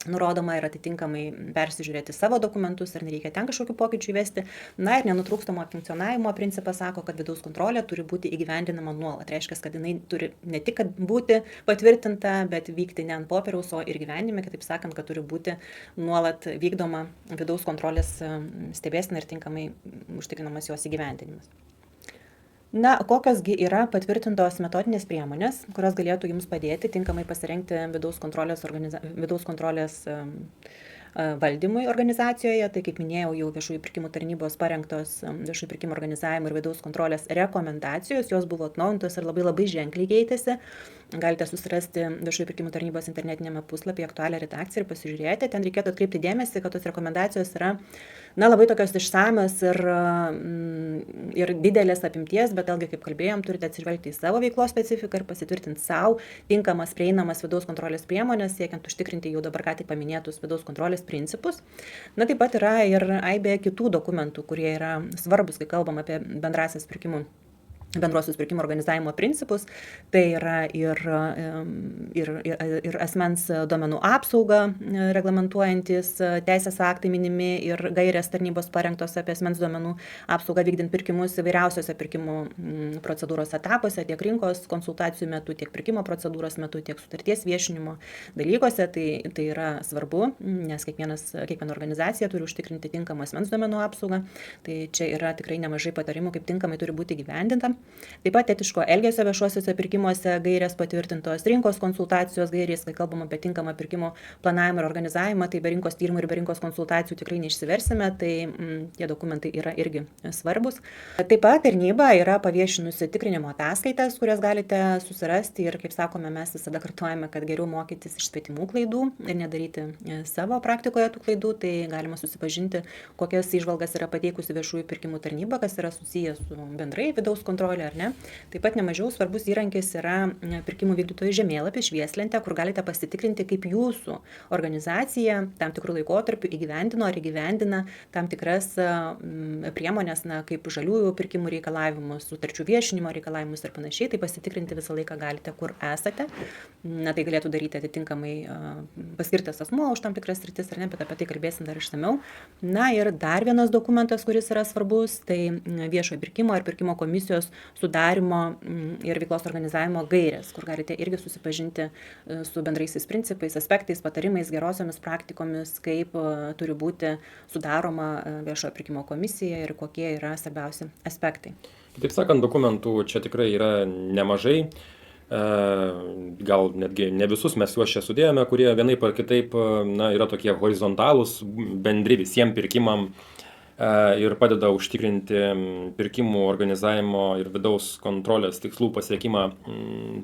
nurodoma ir atitinkamai persižiūrėti savo dokumentus, ar nereikia ten kažkokių pokyčių įvesti. Ir nenutrūkstamo funkcionavimo principas sako, kad vidaus kontrolė turi būti įgyvendinama nuolat. Reiškia, kad jinai turi ne tik būti patvirtinta, bet vykti ne ant popieriaus, o ir gyvenime, kitaip sakant, kad turi būti nuolat vykdoma vidaus kontrolės stebėsena ir tinkamai užtikrinamas jos įgyvendinimas. Kokiosgi yra patvirtintos metodinės priemonės, kurios galėtų jums padėti tinkamai pasirengti vidaus kontrolės valdymui organizacijoje. Tai kaip minėjau, jau viešųjų pirkimų tarnybos parengtos viešųjų pirkimų organizavimo ir vidaus kontrolės rekomendacijos, jos buvo atnaujintos ir labai ženkliai keitėsi. Galite susirasti viešųjų pirkimų tarnybos internetinėme puslapyje aktualią redakciją ir pasižiūrėti. Ten reikėtų atkreipti dėmesį, kad tos rekomendacijos yra labai tokios išsamios ir didelės apimties, bet vėlgi, kaip kalbėjom, turite atsižvelgti į savo veiklos specifiką ir pasitvirtinti savo tinkamas, prieinamas vidaus kontrolės priemonės, siekiant užtikrinti jau dabar ką tik paminėtus vidaus kontrolės principus. Taip pat yra ir aibė kitų dokumentų, kurie yra svarbus, kai kalbam apie bendrasias pirkimų bendruosius pirkimų organizavimo principus, tai yra ir asmens duomenų apsaugą reglamentuojantis teisės aktai minimi ir gairės tarnybos parengtos apie asmens duomenų apsaugą vykdant pirkimus įvairiausiose pirkimų procedūros etapuose, tiek rinkos konsultacijų metu, tiek pirkimo procedūros metu, tiek sutarties viešinimo dalykuose. Tai yra svarbu, nes kiekviena organizacija turi užtikrinti tinkamą asmens duomenų apsaugą. Tai čia yra tikrai nemažai patarimų, kaip tinkamai turi būti įgyvendinta. Taip pat etiško elgesio viešuosiuose pirkimuose gairės patvirtintos, rinkos konsultacijos gairės, kai kalbam apie tinkamą pirkimo planavimą ir organizavimą, tai be rinkos tyrimų ir be rinkos konsultacijų tikrai neišsiversime, tai tie dokumentai yra irgi svarbus. Taip pat tarnyba yra paviešinusi tikrinimo ataskaitas, kurias galite susirasti ir, kaip sakome, mes visada kartuojame, kad geriau mokytis iš svetimų klaidų ir nedaryti savo praktikoje tų klaidų, tai galima susipažinti, kokias įžvalgas yra pateikusi viešųjų pirkimų tarnyba, kas yra susijęs su bendrai vidaus kontrolė ar ne. Taip pat nemažiau svarbus įrankis yra pirkimų vykdytojų žemėlapis švieslentė, kur galite pasitikrinti, kaip jūsų organizacija tam tikrų laikotarpių įgyvendino ar įgyvendina tam tikras priemonės, kaip žaliųjų pirkimų reikalavimus, sutarčių viešinimo reikalavimus ir panašiai. Tai pasitikrinti visą laiką galite, kur esate. Tai galėtų daryti atitinkamai paskirtas asmuo už tam tikras sritis, ar ne, bet apie tai kalbėsim dar išsamiau. Ir dar vienas dokumentas, kuris yra svarbus, tai viešojo pirkimo ir pirkimo komisijos sudarimo ir veiklos organizavimo gairės, kur galite irgi susipažinti su bendraisiais principais, aspektais, patarimais, gerosiomis praktikomis, kaip turi būti sudaroma viešojo pirkimo komisija ir kokie yra svarbiausi aspektai. Taip sakant, dokumentų čia tikrai yra nemažai. Gal netgi ne visus mes juos čia sudėjome, kurie vienaip ar kitaip yra tokie horizontalūs, bendri visiems pirkimam ir padeda užtikrinti pirkimų organizavimo ir vidaus kontrolės tikslų pasiekimą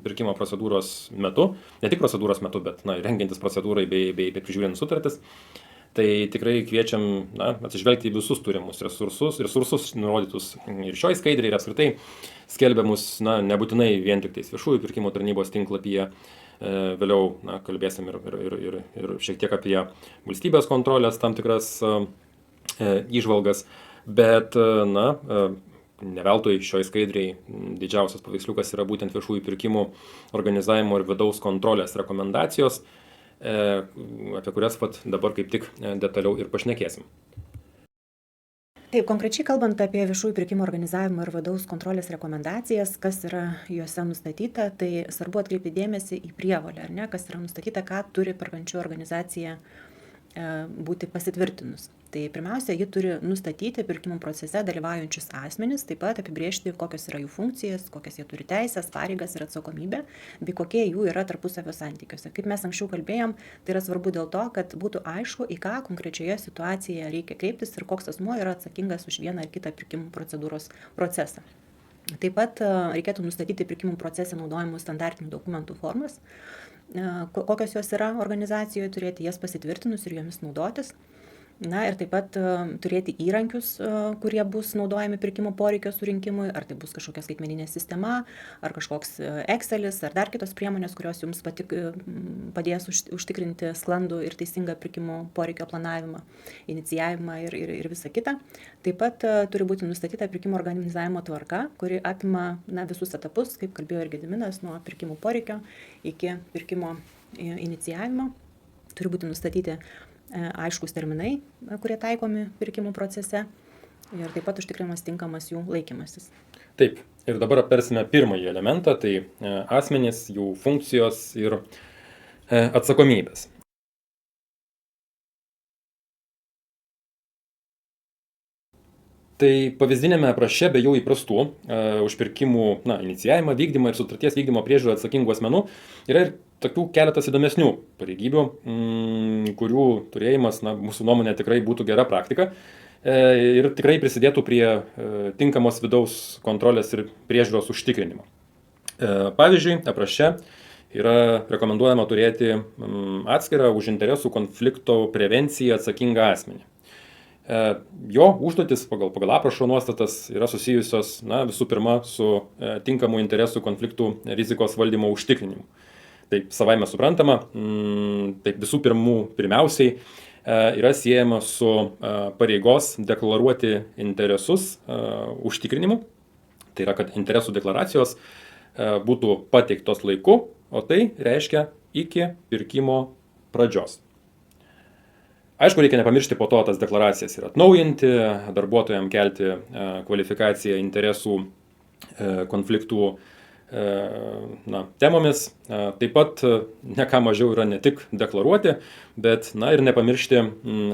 pirkimo procedūros metu. Ne tik procedūros metu, bet rengiantis procedūrai bei prižiūrint sutartis. Tai tikrai kviečiam atsižvelgti į visus turimus resursus nurodytus ir šioj skaidriai ir apskritai skelbiamus, nebūtinai vien tik tais viešųjų pirkimų tarnybos tinklapyje. Vėliau kalbėsim ir šiek tiek apie valstybės kontrolės tam tikras įžvalgas, bet ne veltui šioj skaidriai didžiausias paveiksliukas yra būtent viešųjų pirkimų organizavimo ir vidaus kontrolės rekomendacijos, apie kurias dabar kaip tik detaliau ir pašnekėsim. Taip, konkrečiai kalbant apie viešųjų pirkimų organizavimo ir vidaus kontrolės rekomendacijas, kas yra juose nustatyta, tai svarbu atkreipti dėmesį į prievolę, ar ne, kas yra nustatyta, ką turi perkančioji organizacija būti pasitvirtinus. Tai pirmiausia, ji turi nustatyti pirkimų procese dalyvaujančius asmenis, taip pat apibrėžti, kokios yra jų funkcijas, kokias jie turi teisės, pareigas ir atsakomybę, bei kokie jų yra tarpusavio santykiuose. Kaip mes anksčiau kalbėjom, tai yra svarbu dėl to, kad būtų aišku, į ką konkrečioje situacijoje reikia kreiptis ir koks asmuo yra atsakingas už vieną ar kitą pirkimų procedūros procesą. Taip pat reikėtų nustatyti pirkimų procese naudojamų standartinių dokumentų formas, kokios jos yra organizacijoje, turėti jas pasitvirtinus ir jomis naudotis. Ir taip pat turėti įrankius, kurie bus naudojami pirkimo poreikio surinkimui, ar tai bus kažkokia skaitmeninė sistema, ar kažkoks Excelis, ar dar kitos priemonės, kurios jums padės užtikrinti sklandų ir teisingą pirkimo poreikio planavimą, inicijavimą ir visą kitą. Taip pat turi būti nustatyta pirkimo organizavimo tvarka, kuri apima visus etapus, kaip kalbėjo ir Gediminas, nuo pirkimo poreikio iki pirkimo inicijavimo. Turi būti nustatyti aiškus terminai, kurie taikomi pirkimų procese ir taip pat užtikrinamas tinkamas jų laikymasis. Taip, ir dabar aptarsime pirmąjį elementą, tai asmenys, jų funkcijos ir atsakomybės. Tai pavyzdinėme apraše be jau įprastų už pirkimų inicijavimą, vykdymą ir sutarties vykdymo priežiūrą atsakingų asmenų yra ir tokių keletas įdomesnių pareigybių, kurių turėjimas, mūsų nuomonė, tikrai būtų gera praktika ir tikrai prisidėtų prie tinkamos vidaus kontrolės ir priežiūros užtikrinimo. Pavyzdžiui, apraše yra rekomenduojama turėti atskirą už interesų konflikto prevenciją atsakingą asmenį. Jo užduotis pagal aprašo nuostatas yra susijusios visų pirma su tinkamų interesų konfliktų rizikos valdymo užtikrinimu. Taip savaime suprantama, taip visų pirmiausiai yra siejama su pareigos deklaruoti interesus užtikrinimu. Tai yra, kad interesų deklaracijos būtų pateiktos laiku, o tai reiškia iki pirkimo pradžios. Aišku, reikia nepamiršti po to tas deklaracijas ir atnaujinti, darbuotojams kelti kvalifikaciją interesų konfliktų temomis. Taip pat ne ką mažiau yra ne tik deklaruoti, bet ir nepamiršti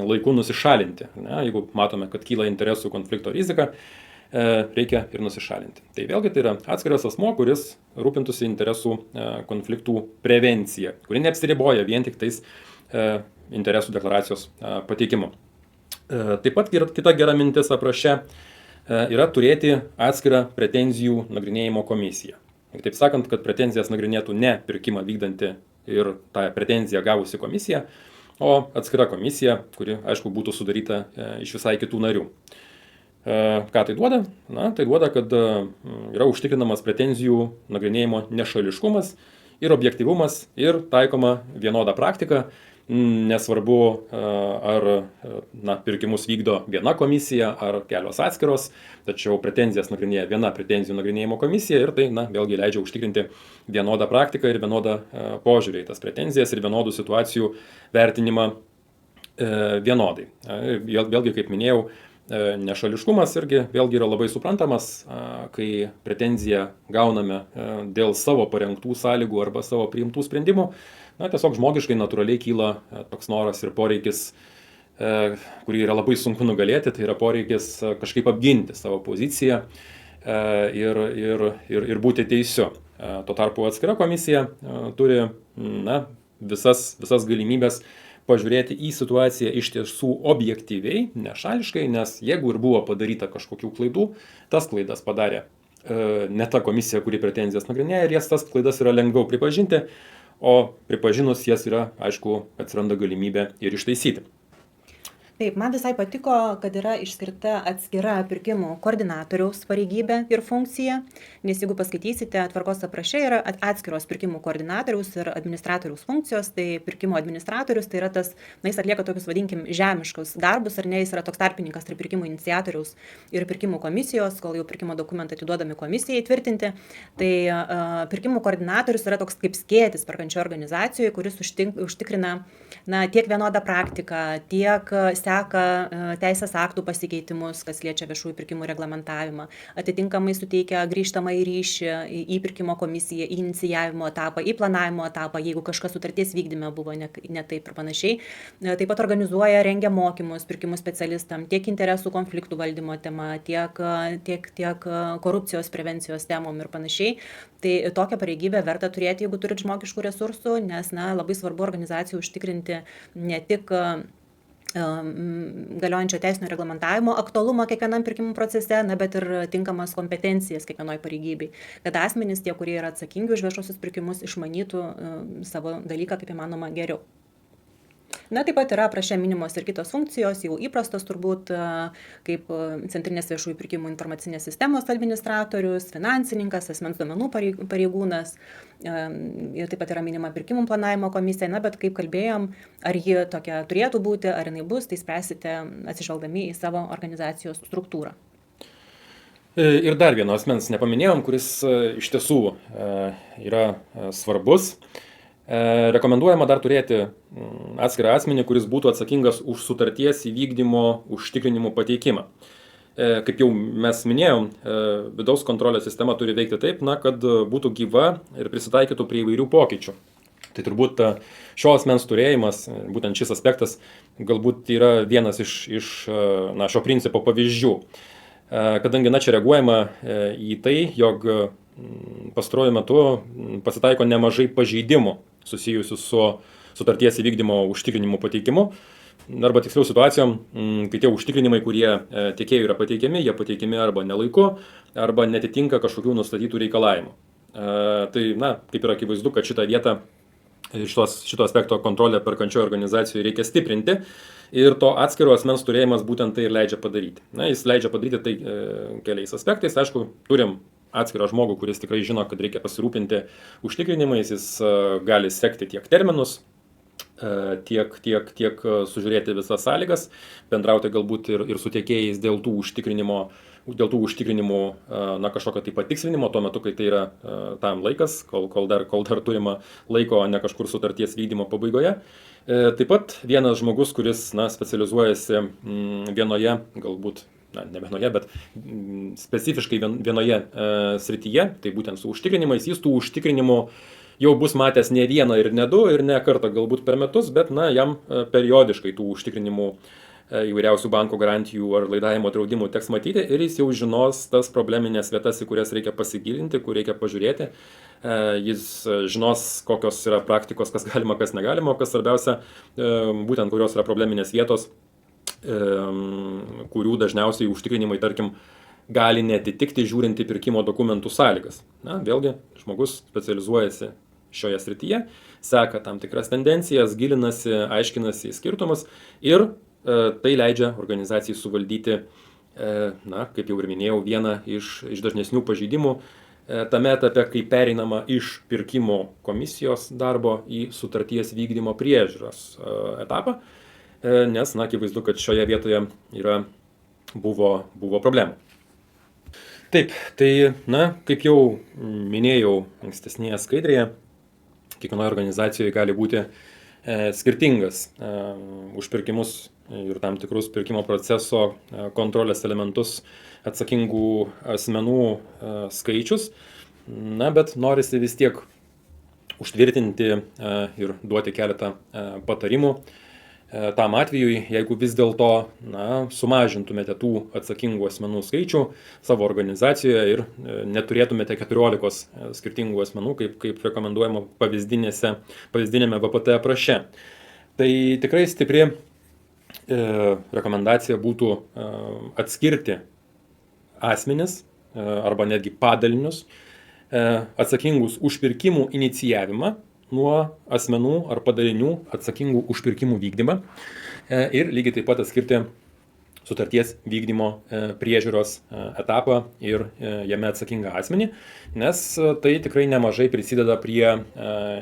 laiku nusišalinti. Jeigu matome, kad kyla interesų konflikto rizika, reikia ir nusišalinti. Tai vėlgi tai yra atskiras asmuo, kuris rūpintųsi interesų konfliktų prevencija, kuri neapsiriboja vien tik tais interesų deklaracijos pateikimu. Taip pat kita gera mintis apraše yra turėti atskirą pretenzijų nagrinėjimo komisiją. Taip sakant, kad pretenzijas nagrinėtų ne pirkimą vykdanti ir tą pretenziją gavusi komisija, o atskira komisija, kuri, aišku, būtų sudaryta iš visai kitų narių. Ką tai duoda? Tai duoda, kad yra užtikrinamas pretenzijų nagrinėjimo nešališkumas ir objektyvumas ir taikoma vienoda praktika. Nesvarbu, ar pirkimus vykdo viena komisija ar kelios atskiros, tačiau pretenzijas nagrinėja viena pretenzijų nagrinėjimo komisija ir tai vėlgi leidžia užtikrinti vienodą praktiką ir vienodą požiūrį į tas pretenzijas ir vienodų situacijų vertinimą vienodai. Vėlgi, kaip minėjau, nešališkumas irgi vėlgi yra labai suprantamas, kai pretenziją gauname dėl savo parengtų sąlygų arba savo priimtų sprendimų. Tiesiog žmogiškai natūraliai kyla toks noras ir poreikis, kurį yra labai sunku nugalėti, tai yra poreikis kažkaip apginti savo poziciją ir būti teisiu. Tuo tarpu atskira komisija turi visas galimybės pažiūrėti į situaciją iš tiesų objektyviai, nešališkai, nes jeigu ir buvo padaryta kažkokių klaidų, tas klaidas padarė ne ta komisija, kuri pretenzijas nagrinėja, ir jas tas klaidas yra lengviau pripažinti, o pripažinus jas yra, aišku, atsiranda galimybė ir ištaisyti. Taip, man visai patiko, kad yra išskirta atskira pirkimų koordinatoriaus pareigybė ir funkcija, nes jeigu paskaitysite, tvarkos apraše yra atskiros pirkimų koordinatoriaus ir administratoriaus funkcijos, tai pirkimo administratorius tai yra tas, jis atlieka tokius, vadinkim, žemiškus darbus, ar ne, jis yra toks tarpininkas tarp pirkimų iniciatoriaus ir pirkimų komisijos, kol jau pirkimo dokumentai atiduodami komisijai tvirtinti. Tai pirkimų koordinatorius yra toks kaip skėtis perkančioje organizacijoje, kuris užtikrina tiek vienodą praktiką, tiek seka teisės aktų pasikeitimus, kas liečia viešųjų pirkimų reglamentavimą, atitinkamai suteikia grįžtamąjį ryšį į pirkimo komisiją, į inicijavimo etapą, į planavimo etapą, jeigu kažkas sutarties vykdyme buvo ne taip ir panašiai. Taip pat organizuoja, rengia mokymus pirkimų specialistam, tiek interesų konfliktų valdymo tema, tiek korupcijos prevencijos temom ir panašiai. Tai tokią pareigybę verta turėti, jeigu turit žmogiškų resursų, nes labai svarbu organizacijai užtikrinti ne tik galiojančio teisinio reglamentavimo aktualumą kiekvienam pirkimų procese, bet ir tinkamas kompetencijas kiekvienoj pareigybei, kad asmenys, tie, kurie yra atsakingi už viešuosius pirkimus, išmanytų savo dalyką kaip įmanoma geriau. Taip pat yra apraše minimos ir kitos funkcijos, jau įprastos turbūt, kaip Centrinės viešųjų pirkimų informacinės sistemos administratorius, finansininkas, asmens duomenų pareigūnas, ir taip pat yra minima pirkimų planavimo komisija, bet kaip kalbėjom, ar ji tokia turėtų būti, ar jinai bus, tai spręsite atsižvelgdami į savo organizacijos struktūrą. Ir dar vieno asmens nepaminėjom, kuris iš tiesų yra svarbus. Rekomenduojama dar turėti atskirą asmenį, kuris būtų atsakingas už sutarties įvykdymo užtikrinimų pateikimą. Kaip jau mes minėjom, vidaus kontrolės sistema turi veikti taip, kad būtų gyva ir prisitaikytų prie įvairių pokyčių. Tai turbūt šio asmens turėjimas, būtent šis aspektas, galbūt yra vienas iš šio principo pavyzdžių. Kadangi čia reaguojama į tai, jog pastaruoju metu pasitaiko nemažai pažeidimų susijusių su sutarties įvykdymo užtikrinimų pateikimu, arba tiksliau situacijom, kai tie užtikrinimai, kurie tiekėjų yra pateikiami, jie pateikiami arba nelaiku, arba netitinka kažkokių nustatytų reikalavimų. Tai, kaip yra akivaizdu, kad šitą vietą, šito aspekto kontrolę perkančioje organizacijoje reikia stiprinti ir to atskiro asmens turėjimas būtent tai ir leidžia padaryti. Jis leidžia padaryti tai keliais aspektais. Aišku, turim atskirą žmogų, kuris tikrai žino, kad reikia pasirūpinti užtikrinimais, jis gali sekti tiek terminus, tiek sužiūrėti visas sąlygas, bendrauti galbūt ir su tiekėjais dėl tų užtikrinimų kažkokio tai patikslinimo tuo metu, kai tai yra tam laikas, kol dar turima laiko, o ne kažkur sutarties vykdymo pabaigoje. Taip pat vienas žmogus, kuris specializuojasi vienoje, galbūt ne vienoje, bet specifiškai vienoje srityje, tai būtent su užtikrinimais, jis tų užtikrinimų jau bus matęs ne vieną ir ne du, ir ne kartą galbūt per metus, bet jam periodiškai tų užtikrinimų įvairiausių banko garantijų ar laidavimo draudimų teks matyti ir jis jau žinos tas probleminės vietas, į kurias reikia pasigilinti, kur reikia pažiūrėti. Jis žinos, kokios yra praktikos, kas galima, kas negalima, o kas svarbiausia, būtent kurios yra probleminės vietos, kurių dažniausiai užtikrinimai, tarkim, gali netitikti žiūrint į pirkimo dokumentų sąlygas. Vėlgi, žmogus specializuojasi šioje srityje, seka tam tikras tendencijas, gilinasi, aiškinasi į skirtumus ir tai leidžia organizacijai suvaldyti, kaip jau ir minėjau, vieną iš dažnesnių pažeidimų tame etape, kai pereinama iš pirkimo komisijos darbo į sutarties vykdymo priežiūros etapą, nes, akivaizdu, kad šioje vietoje buvo problemų. Taip, tai, kaip jau minėjau ankstesnėje skaidrėje, kiekvienoje organizacijoje gali būti skirtingas už pirkimus ir tam tikrus pirkimo proceso kontrolės elementus atsakingų asmenų skaičius, bet norisi vis tiek užtvirtinti ir duoti keletą patarimų tam atvejui, jeigu vis dėlto sumažintumėte tų atsakingų asmenų skaičių savo organizacijoje ir neturėtumėte 14 skirtingų asmenų, kaip rekomenduojama pavyzdinėme VPT apraše. Tai tikrai stipri rekomendacija būtų atskirti asmenis arba netgi padalinius atsakingus už pirkimų inicijavimą nuo asmenų ar padalinių atsakingų už pirkimų vykdymą ir lygiai taip pat atskirti sutarties vykdymo priežiūros etapą ir jame atsakingą asmenį, nes tai tikrai nemažai prisideda prie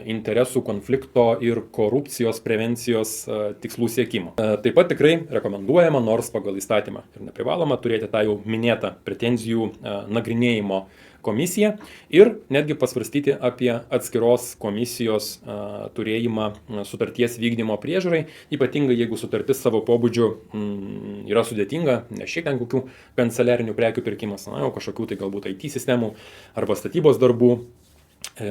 interesų konflikto ir korupcijos prevencijos tikslų siekimo. Taip pat tikrai rekomenduojama, nors pagal įstatymą ir neprivaloma, turėti tą jau minėtą pretenzijų nagrinėjimo komisiją ir netgi pasvarstyti apie atskiros komisijos turėjimą sutarties vykdymo priežiūrai, ypatingai jeigu sutartis savo pobūdžiu yra sudėtinga, ne šiek tiek kokių kanceliarinių prekių pirkimas, o kažkokių tai galbūt IT sistemų arba statybos darbų,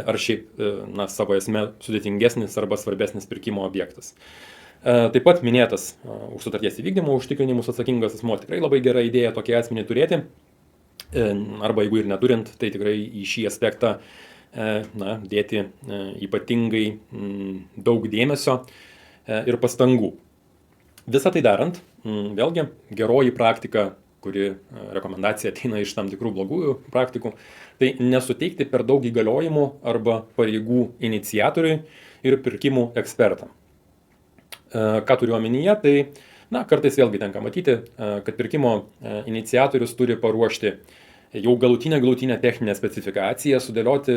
ar šiaip savo esme sudėtingesnis arba svarbesnis pirkimo objektas. Taip pat minėtas už sutarties įvykdymo užtikrinimus atsakingas asmuo, tikrai labai gera idėja tokį asmenį turėti. Arba jeigu ir neturint, tai tikrai į šį aspektą dėti ypatingai daug dėmesio ir pastangų. Visą tai darant, vėlgi, geroji praktika, kuri rekomendacija ateina iš tam tikrų blogųjų praktikų, tai nesuteikti per daug įgaliojimų arba pareigų iniciatoriui ir pirkimų ekspertam. Ką turiu omenyje, tai kartais vėlgi tenka matyti, kad pirkimo iniciatorius turi paruošti jau galutinę techninę specifikaciją, sudėlioti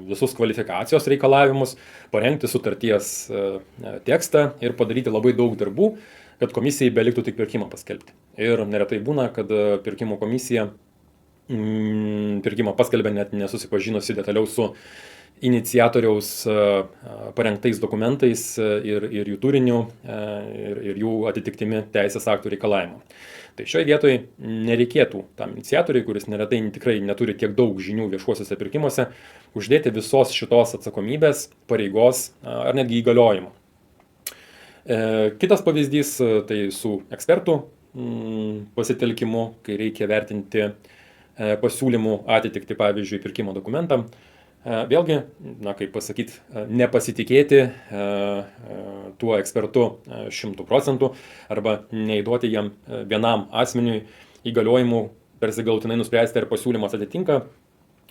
visus kvalifikacijos reikalavimus, parengti sutarties tekstą ir padaryti labai daug darbų, kad komisijai beliktų tik pirkimą paskelbti. Ir neretai būna, kad pirkimo komisija pirkimą paskelbė net nesusipažinusi detaliau su iniciatoriaus parengtais dokumentais ir jų turiniu ir jų atitiktimi teisės aktų reikalavimų. Tai šioje vietoje nereikėtų tam iniciatoriui, kuris neretai tikrai neturi tiek daug žinių viešuosiuose pirkimuose, uždėti visos šitos atsakomybės, pareigos ar netgi įgaliojimų. Kitas pavyzdys tai su ekspertų pasitelkimu, kai reikia vertinti pasiūlymų atitikti, pavyzdžiui, pirkimo dokumentam. Vėlgi, kaip pasakyti, nepasitikėti tuo ekspertu 100% arba neįduoti jam vienam asmeniui įgaliojimų persigalutinai nuspręsti, ar pasiūlymas atitinka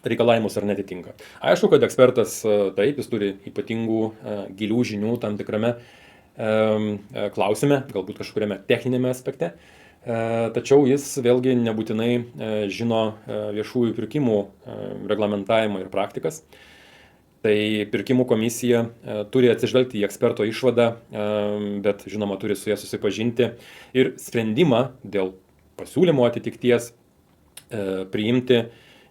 reikalavimus ar netitinka. Aišku, kad ekspertas taip, jis turi ypatingų gilių žinių tam tikrame klausime, galbūt kažkuriame techninėme aspekte. Tačiau jis vėlgi nebūtinai žino viešųjų pirkimų reglamentavimą ir praktikas. Tai pirkimų komisija turi atsižvelgti į eksperto išvadą, bet žinoma turi su ja susipažinti ir sprendimą dėl pasiūlymo atitikties priimti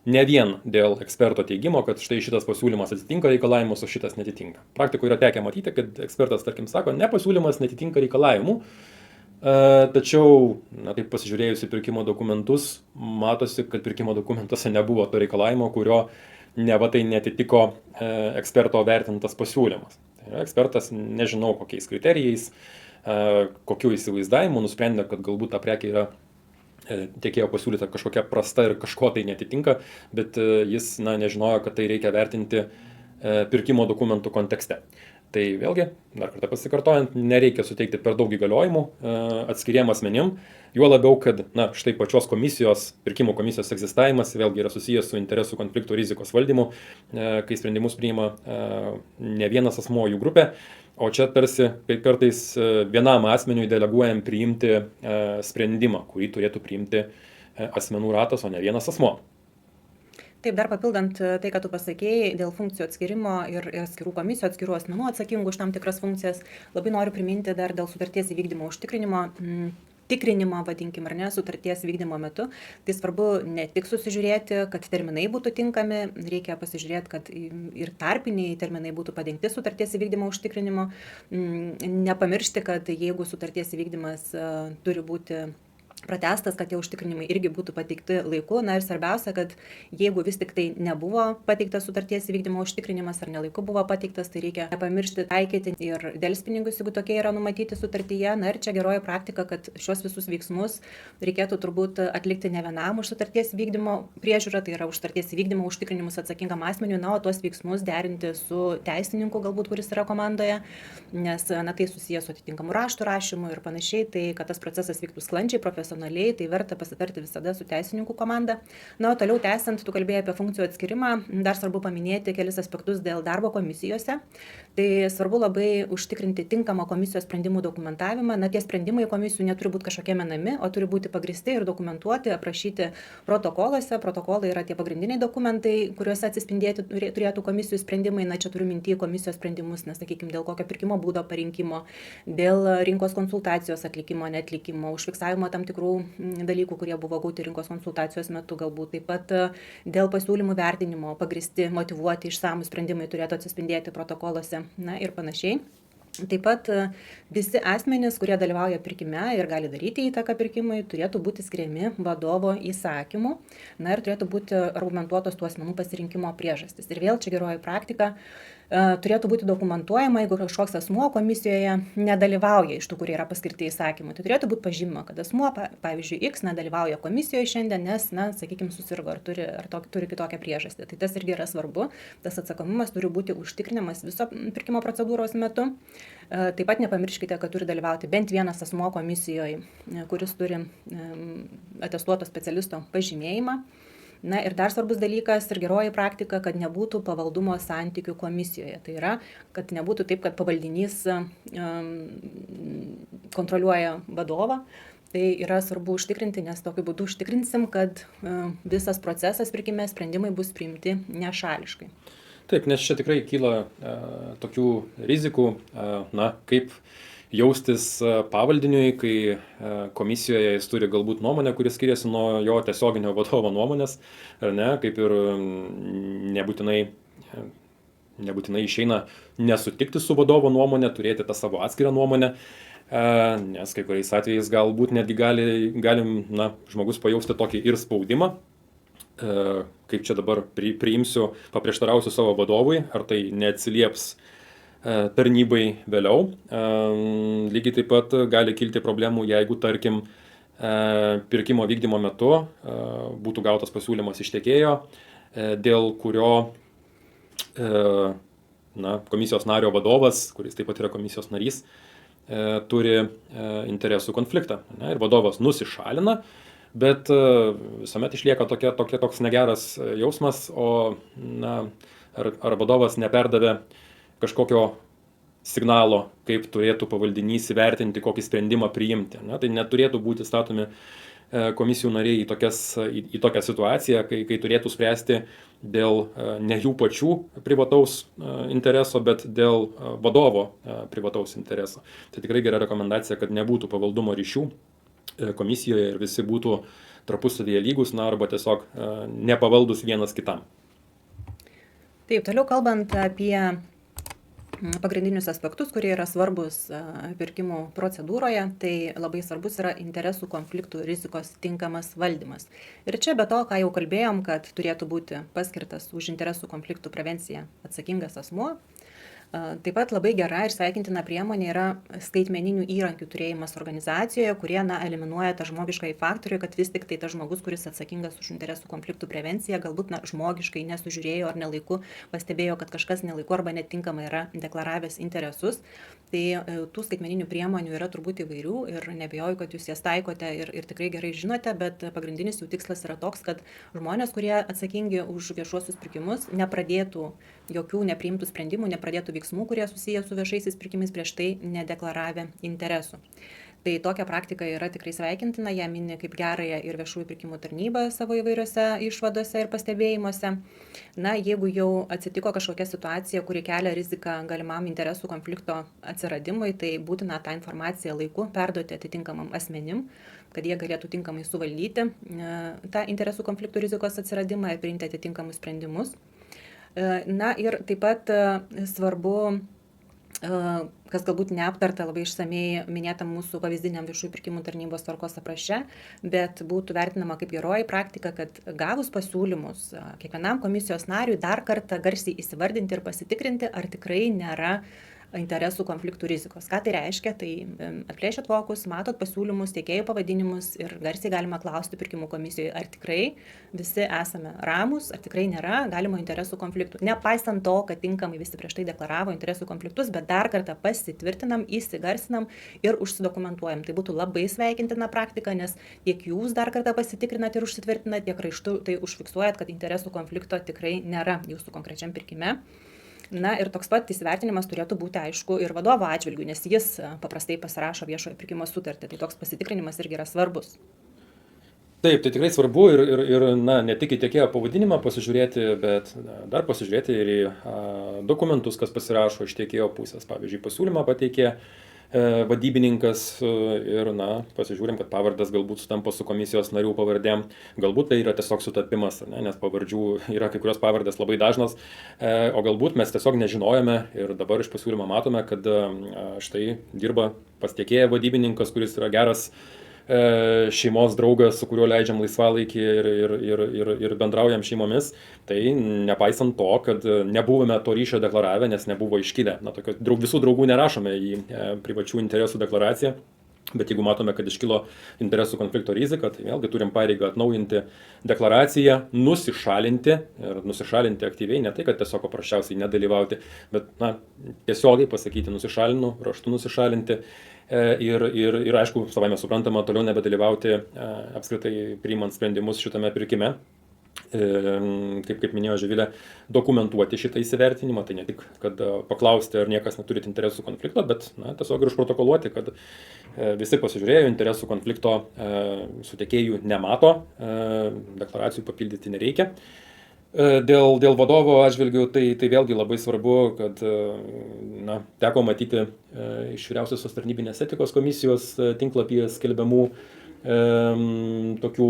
ne vien dėl eksperto teigimo, kad štai šitas pasiūlymas atitinka reikalavimus, o šitas netitinka. Praktikoje yra tekę matyti, kad ekspertas, tarkim, sako, ne, pasiūlymas netitinka reikalavimų, tačiau, taip pasižiūrėjus į pirkimo dokumentus, matosi, kad pirkimo dokumentuose nebuvo to reikalavimo, kurio neva tai netitiko eksperto vertintas pasiūlymas. Tai yra, ekspertas, nežinau kokiais kriterijais, kokiu įsivaizdavimu, nusprendė, kad galbūt ta prekė yra tiekėjo pasiūlyta kažkokia prasta ir kažko tai netitinka, bet jis nežinojo, kad tai reikia vertinti pirkimo dokumentų kontekste. Tai vėlgi, dar kartą pasikartojant, nereikia suteikti per daug įgaliojimų atskiriem asmenim, juo labiau, kad štai pačios komisijos, pirkimo komisijos egzistavimas vėlgi yra susijęs su interesų konfliktų rizikos valdymu, kai sprendimus priima ne vienas asmuo, jų grupė, o čia tarsi kaip kartais vienam asmeniui deleguojam priimti sprendimą, kurį turėtų priimti asmenų ratas, o ne vienas asmuo. Taip, dar papildant tai, ką tu pasakėjai, dėl funkcijų atskirimo ir atskirų komisijų, atskirų asmenų atsakingų už tam tikras funkcijas, labai noriu priminti dar dėl sutarties įvykdymo užtikrinimo, tikrinimo, vadinkim, ar ne, sutarties vykdymo metu. Tai svarbu ne tik susižiūrėti, kad terminai būtų tinkami, reikia pasižiūrėti, kad ir tarpiniai terminai būtų padengti sutarties įvykdymo užtikrinimo. Nepamiršti, kad jeigu sutarties įvykdymas turi būti pratęstas, kad tie užtikrinimai irgi būtų pateikti laiku. Na ir svarbiausia, kad jeigu vis tik tai nebuvo pateiktas sutarties įvykdymo užtikrinimas ar nelaiku buvo pateiktas, tai reikia nepamiršti taikyti ir delspinigus, jeigu tokie yra numatyti sutartyje. Na ir čia geroji praktika, kad šios visus veiksmus reikėtų turbūt atlikti ne vienam už sutarties įvykdymo priežiūrą, tai yra už sutarties įvykdymo užtikrinimus atsakingam asmeniui, o tuos veiksmus derinti su teisininku, galbūt kuris yra komandoje, nes tai susijęs su atitinkamu raštų rašymu ir panašiai, tai kad tas procesas vyktų sklandžiai, profesionaliai, tai verta pasitarti visada su teisininkų komanda. O toliau tęsiant, tu kalbėjai apie funkcijų atskirimą, dar svarbu paminėti kelis aspektus dėl darbo komisijose. Tai svarbu labai užtikrinti tinkamą komisijos sprendimų dokumentavimą. Tie sprendimai komisijų neturi būti kažkokie menami, o turi būti pagristi ir dokumentuoti, aprašyti protokoluose. Protokolai yra tie pagrindiniai dokumentai, kuriuose atsispindėti turėtų komisijų sprendimai. Čia turiu minty komisijos sprendimus, nes, sakykime, dėl kokio pirkimo būdo parinkimo, dėl rinkos konsultacijos atlikimo, netlikimo, užfiksavimo tam tikrų dalykų, kurie buvo gauti rinkos konsultacijos metu, galbūt taip pat dėl pasiūlymų vertinimo, pagristi, motyvuoti, išsamūs sprendimai turėtų atsispindėti protokoluose, ir panašiai. Taip pat visi asmenys, kurie dalyvauja pirkime ir gali daryti įtaką pirkimui, turėtų būti skiriami vadovo įsakymu, ir turėtų būti argumentuotos tų asmenų pasirinkimo priežastys. Ir vėl čia geroji praktika. Turėtų būti dokumentuojama, jeigu kažkoks asmuo komisijoje nedalyvauja iš tų, kurie yra paskirti įsakymu. Tai turėtų būti pažymima, kad asmuo, pavyzdžiui, X nedalyvauja komisijoje šiandien, nes, sakykime, susirgo ar turi kitokią priežastį. Tai tas irgi yra svarbu. Tas atsakomumas turi būti užtikrinamas viso pirkimo procedūros metu. Taip pat nepamirškite, kad turi dalyvauti bent vienas asmuo komisijoje, kuris turi atestuoto specialisto pažymėjimą. Ir dar svarbus dalykas ir geroji praktika, kad nebūtų pavaldumo santykių komisijoje. Tai yra, kad nebūtų taip, kad pavaldinys kontroliuoja vadovą. Tai yra svarbu užtikrinti, nes tokiu būdu užtikrinsim, kad visas procesas pirkime sprendimai bus priimti nešališkai. Taip, nes čia tikrai kyla tokių rizikų, kaip jaustis pavaldiniui, kai komisijoje jis turi galbūt nuomonę, kuris skiriasi nuo jo tiesioginio vadovo nuomonės, ar ne, kaip ir nebūtinai išeina nesutikti su vadovo nuomonė, turėti tą savo atskirą nuomonę, nes kai kuriais atvejais galbūt netgi galim žmogus pajausti tokį ir spaudimą, kaip čia dabar priimsiu, paprieštarausiu savo vadovui, ar tai neatsilieps tarnybai vėliau. Lygiai taip pat gali kilti problemų, jeigu, tarkim, pirkimo vykdymo metu būtų gautas pasiūlymas iš tiekėjo, dėl kurio komisijos nario vadovas, kuris taip pat yra komisijos narys, turi interesų konfliktą. Ir vadovas nusišalina, bet visuomet išlieka toks negeras jausmas, ar vadovas neperdavė kažkokio signalo, kaip turėtų pavaldinys įvertinti, kokį sprendimą priimti. Tai neturėtų būti statomi komisijų nariai į tokią situaciją, kai turėtų spręsti dėl ne jų pačių privataus intereso, bet dėl vadovo privataus intereso. Tai tikrai gera rekomendacija, kad nebūtų pavaldumo ryšių komisijoje ir visi būtų tarpusavyje lygus, arba tiesiog nepavaldus vienas kitam. Taip, toliau kalbant apie pagrindinius aspektus, kurie yra svarbus pirkimų procedūroje, tai labai svarbus yra interesų konfliktų rizikos tinkamas valdymas. Ir čia be to, ką jau kalbėjom, kad turėtų būti paskirtas už interesų konfliktų prevenciją atsakingas asmuo. Taip pat labai gera ir sveikintina priemonė yra skaitmeninių įrankių turėjimas organizacijoje, kurie eliminuoja tą žmogiškąjį faktorių, kad vis tik tai tas žmogus, kuris atsakingas už interesų konfliktų prevenciją, galbūt žmogiškai nesužiūrėjo ar nelaiku pastebėjo, kad kažkas nelaiku arba netinkamai yra deklaravęs interesus. Tai tų skaitmeninių priemonių yra turbūt įvairių ir nebijoju, kad jūs jas taikote ir tikrai gerai žinote, bet pagrindinis jų tikslas yra toks, kad žmonės, kurie atsakingi už viešuosius pirkimus, nepradėtų jokių nepriimtų sprendimų, nepradėtų veiksmų, kurie susiję su viešaisiais pirkimais prieš tai nedeklaravę interesų. Tai tokia praktika yra tikrai sveikintina, ją mini kaip gerąją ir viešųjų pirkimų tarnybą savo įvairiose išvadose ir pastebėjimuose. Jeigu jau atsitiko kažkokia situacija, kuri kelia riziką galimam interesų konflikto atsiradimui, tai būtina tą informaciją laiku perduoti atitinkamam asmenim, kad jie galėtų tinkamai suvaldyti tą interesų konfliktų rizikos atsiradimą ir priimti atitinkamus sprendimus. Ir taip pat svarbu, kas galbūt neaptarta labai išsamei minėtam mūsų pavyzdiniam viešųjų pirkimų tarnybos tvarkos apraše, bet būtų vertinama kaip geroji praktika, kad gavus pasiūlymus kiekvienam komisijos nariui dar kartą garsiai įsivardinti ir pasitikrinti, ar tikrai nėra interesų konfliktų rizikos. Ką tai reiškia? Tai atplėšėt vokus, matot pasiūlymus, tiekėjų pavadinimus ir garsiai galima klausti pirkimų komisijoje, ar tikrai visi esame ramus, ar tikrai nėra galimo interesų konfliktų. Nepaisant to, kad tinkamai visi prieš tai deklaravo interesų konfliktus, bet dar kartą pasitvirtinam, įsigarsinam ir užsidokumentuojam. Tai būtų labai sveikintina praktika, nes tiek jūs dar kartą pasitikrinat ir užsitvirtinat, tiek raštu tai užfiksuojat, kad interesų konflikto tikrai nėra jūsų konkrečiam pirkime. Ir toks pat įsivertinimas turėtų būti aišku ir vadovo atžvilgiu, nes jis paprastai pasirašo viešojo pirkimo sutartį, tai toks pasitikrinimas irgi yra svarbus. Taip, tai tikrai svarbu ir ne tik į tiekėjo pavadinimą pasižiūrėti, bet dar pasižiūrėti ir į dokumentus, kas pasirašo iš tiekėjo pusės. Pavyzdžiui, pasiūlymą pateikė vadybininkas ir pasižiūrim, kad pavardas galbūt sutampa su komisijos narių pavardėm. Galbūt tai yra tiesiog sutapimas, nes pavardžių yra kai kurios pavardės labai dažnos, o galbūt mes tiesiog nežinojome ir dabar iš pasiūlymo matome, kad štai dirba pas tiekėją vadybininkas, kuris yra geras šeimos draugas, su kuriuo leidžiam laisvalaikį ir bendraujam šeimomis. Tai nepaisant to, kad nebuvome to ryšio deklaravę, nes nebuvo iškilę. Visų draugų nerašome į privačių interesų deklaraciją, bet jeigu matome, kad iškilo interesų konflikto rizika, tai vėlgi turim pareigą atnaujinti deklaraciją, nusišalinti ir nusišalinti aktyviai, ne tai, kad tiesiog paprasčiausiai nedalyvauti, bet tiesiogiai pasakyti nusišalinu, raštu nusišalinti. Ir aišku, savaime suprantama, toliau nebedalyvauti apskritai priimant sprendimus šitame pirkime. Kaip minėjo Živilė, dokumentuoti šitą įsivertinimą, tai ne tik, kad paklausti, ar niekas neturit interesų konflikto, bet tiesiog ir užprotokoluoti, kad visi pasižiūrėjo, interesų konflikto su tiekėju nemato, deklaracijų papildyti nereikia. Dėl vadovo atžvilgių, tai vėlgi labai svarbu, kad teko matyti iš vyriausiosios tarnybinės etikos komisijos tinklapyje skelbiamų tokių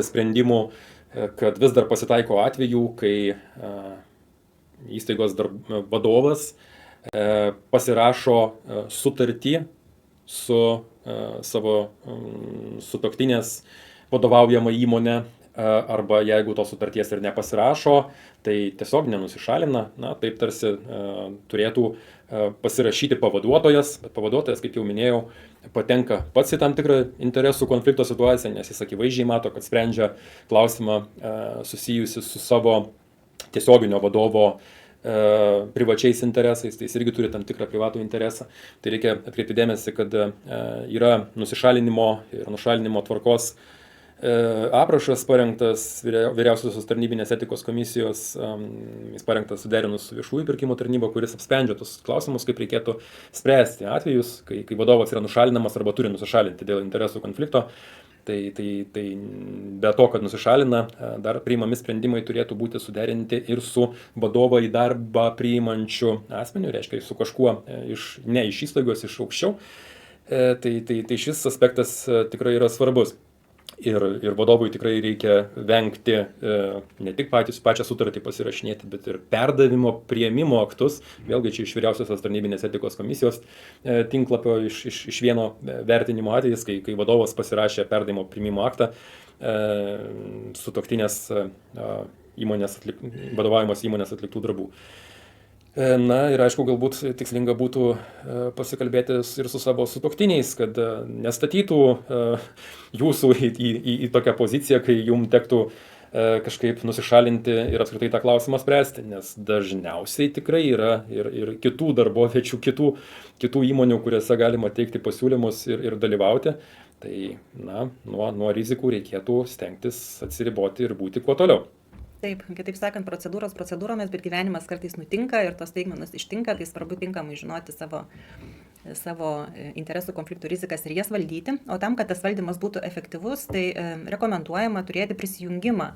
sprendimų, kad vis dar pasitaiko atvejų, kai įstaigos vadovas pasirašo sutartį su savo sutuoktinės vadovaujama įmonė, arba jeigu tos sutarties ir nepasirašo, tai tiesiog nenusišalina. Taip tarsi turėtų pasirašyti pavaduotojas, bet pavaduotojas, kaip jau minėjau, patenka pats į tam tikrą interesų konflikto situaciją, nes jis akivaizdžiai mato, kad sprendžia klausimą susijusi su savo tiesioginio vadovo privačiais interesais, tai jis irgi turi tam tikrą privatų interesą. Tai reikia atkreipti dėmesį, kad yra nusišalinimo ir nušalinimo tvarkos aprašas parengtas vyriausiosios tarnybinės etikos komisijos, jis parengtas suderinus su viešųjų pirkimų tarnyba, kuris apsprendžia tos klausimus, kaip reikėtų spręsti atvejus, kai vadovas yra nušalinamas arba turi nusišalinti dėl interesų konflikto. Tai be to, kad nusišalina, dar priimami sprendimai turėtų būti suderinti ir su vadovą į darbą priimančiu asmeniu, reiškia su kažkuo ne iš įstaigos, iš aukščiau. Tai šis aspektas tikrai yra svarbus. Ir vadovui tikrai reikia vengti ne tik pačią sutartį pasirašinėti, bet ir perdavimo, priėmimo aktus. Vėlgi čia iš vyriausiosios tarnybinės etikos komisijos tinklapio iš vieno vertinimo atvejis, kai vadovas pasirašė perdavimo priėmimo aktą sutuoktinės vadovaujamos įmonės atliktų darbų. Na ir aišku, galbūt tikslinga būtų pasikalbėti ir su savo sutuoktiniais, kad nestatytų jūsų į tokią poziciją, kai jums tektų kažkaip nusišalinti ir apskritai tą klausimą spręsti, nes dažniausiai tikrai yra ir kitų darboviečių, kitų įmonių, kuriuose galima teikti pasiūlymus ir dalyvauti. Tai nuo rizikų reikėtų stengtis atsiriboti ir būti kuo toliau. Taip, kitaip sakant, procedūromis, bet gyvenimas kartais nutinka ir tos staigmenos ištinka, tai svarbu tinkamai žinoti savo interesų konfliktų rizikas ir jas valdyti. O tam, kad tas valdymas būtų efektyvus, tai rekomenduojama turėti prisijungimą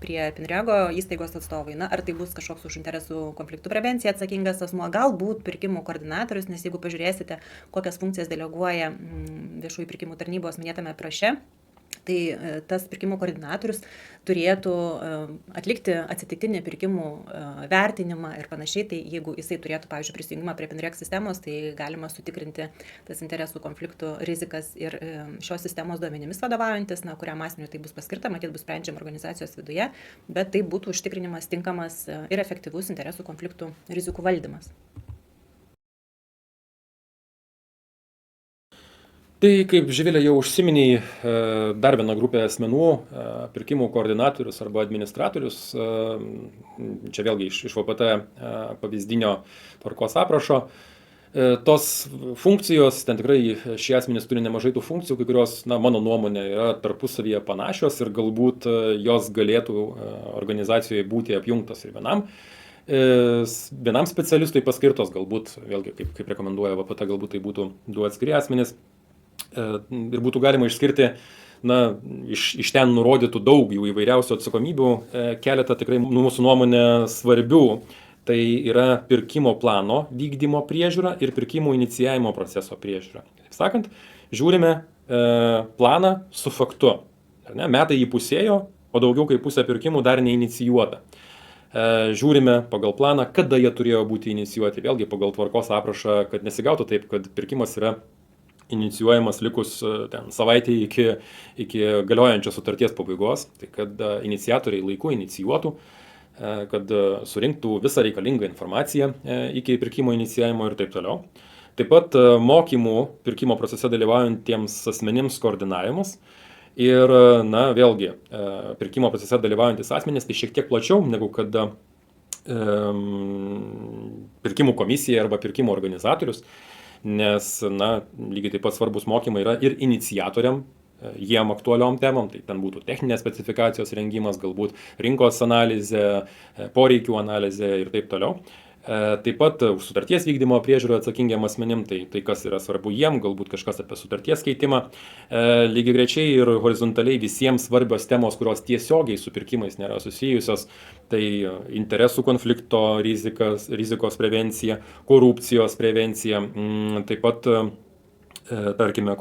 prie PINREGO įstaigos atstovai. Ar tai bus kažkoks už interesų konfliktų prevenciją atsakingas asmuo, galbūt pirkimų koordinatorius, nes jeigu pažiūrėsite, kokias funkcijas deleguoja viešųjų pirkimų tarnybos minėtame apraše, tai tas pirkimų koordinatorius turėtų atlikti atsitiktinį pirkimų vertinimą ir panašiai. Tai jeigu jisai turėtų, pavyzdžiui, prisijungimą prie PINREG sistemos, tai galima sutikrinti tas interesų konfliktų rizikas ir šios sistemos duomenimis vadovaujantis, kuriam asmeniu tai bus paskirta, matyt, bus sprendžiama organizacijos viduje, bet tai būtų užtikrinimas tinkamas ir efektyvus interesų konfliktų rizikų valdymas. Tai kaip Živilė jau užsiminė, dar viena grupė asmenų, pirkimų koordinatorius arba administratorius, čia vėlgi iš VPT pavyzdinio tvarkos aprašo, tos funkcijos, ten tikrai šie asmenys turi nemažai tų funkcijų, kai kurios, mano nuomonė, yra tarpusavyje panašios ir galbūt jos galėtų organizacijoje būti apjungtos ir vienam specialistui paskirtos, galbūt, vėlgi kaip rekomenduoja VPT, galbūt tai būtų du atskiri asmenys. Ir būtų galima išskirti, iš ten nurodytų daug jų įvairiausių atsakomybių, keletą tikrai mūsų nuomonė svarbių. Tai yra pirkimo plano vykdymo priežiūra ir pirkimų inicijavimo proceso priežiūra. Taip sakant, žiūrime planą su faktu. Metai įpusėjo, o daugiau kaip pusė pirkimų dar neinicijuota. Žiūrime pagal planą, kada jie turėjo būti inicijuoti. Vėlgi pagal tvarkos aprašą, kad nesigautų taip, kad pirkimas yra inicijuojamas likus savaitė iki galiojančios sutarties pabaigos, tai kad iniciatoriai laiku inicijuotų, kad surinktų visą reikalingą informaciją iki pirkimo inicijavimo ir taip toliau. Taip pat mokymų pirkimo procese dalyvaujantiems asmenims koordinavimas ir, vėlgi, pirkimo procese dalyvaujantis asmenys tai šiek tiek plačiau negu kad pirkimų komisija arba pirkimo organizatorius, nes, lygiai taip pat svarbus mokymai yra ir iniciatoriam, jiem aktualiom temom, tai ten būtų techninės specifikacijos rengimas, galbūt rinkos analizė, poreikių analizė ir taip toliau. Taip pat už sutarties vykdymo priežiūrą atsakingiam asmenim, tai kas yra svarbu jiem, galbūt kažkas apie sutarties keitimą. Lygiai grečiai ir horizontaliai visiems svarbios temos, kurios tiesiogiai su pirkimais nėra susijusios, tai interesų konflikto rizikos prevencija, korupcijos prevencija, taip pat tarkime,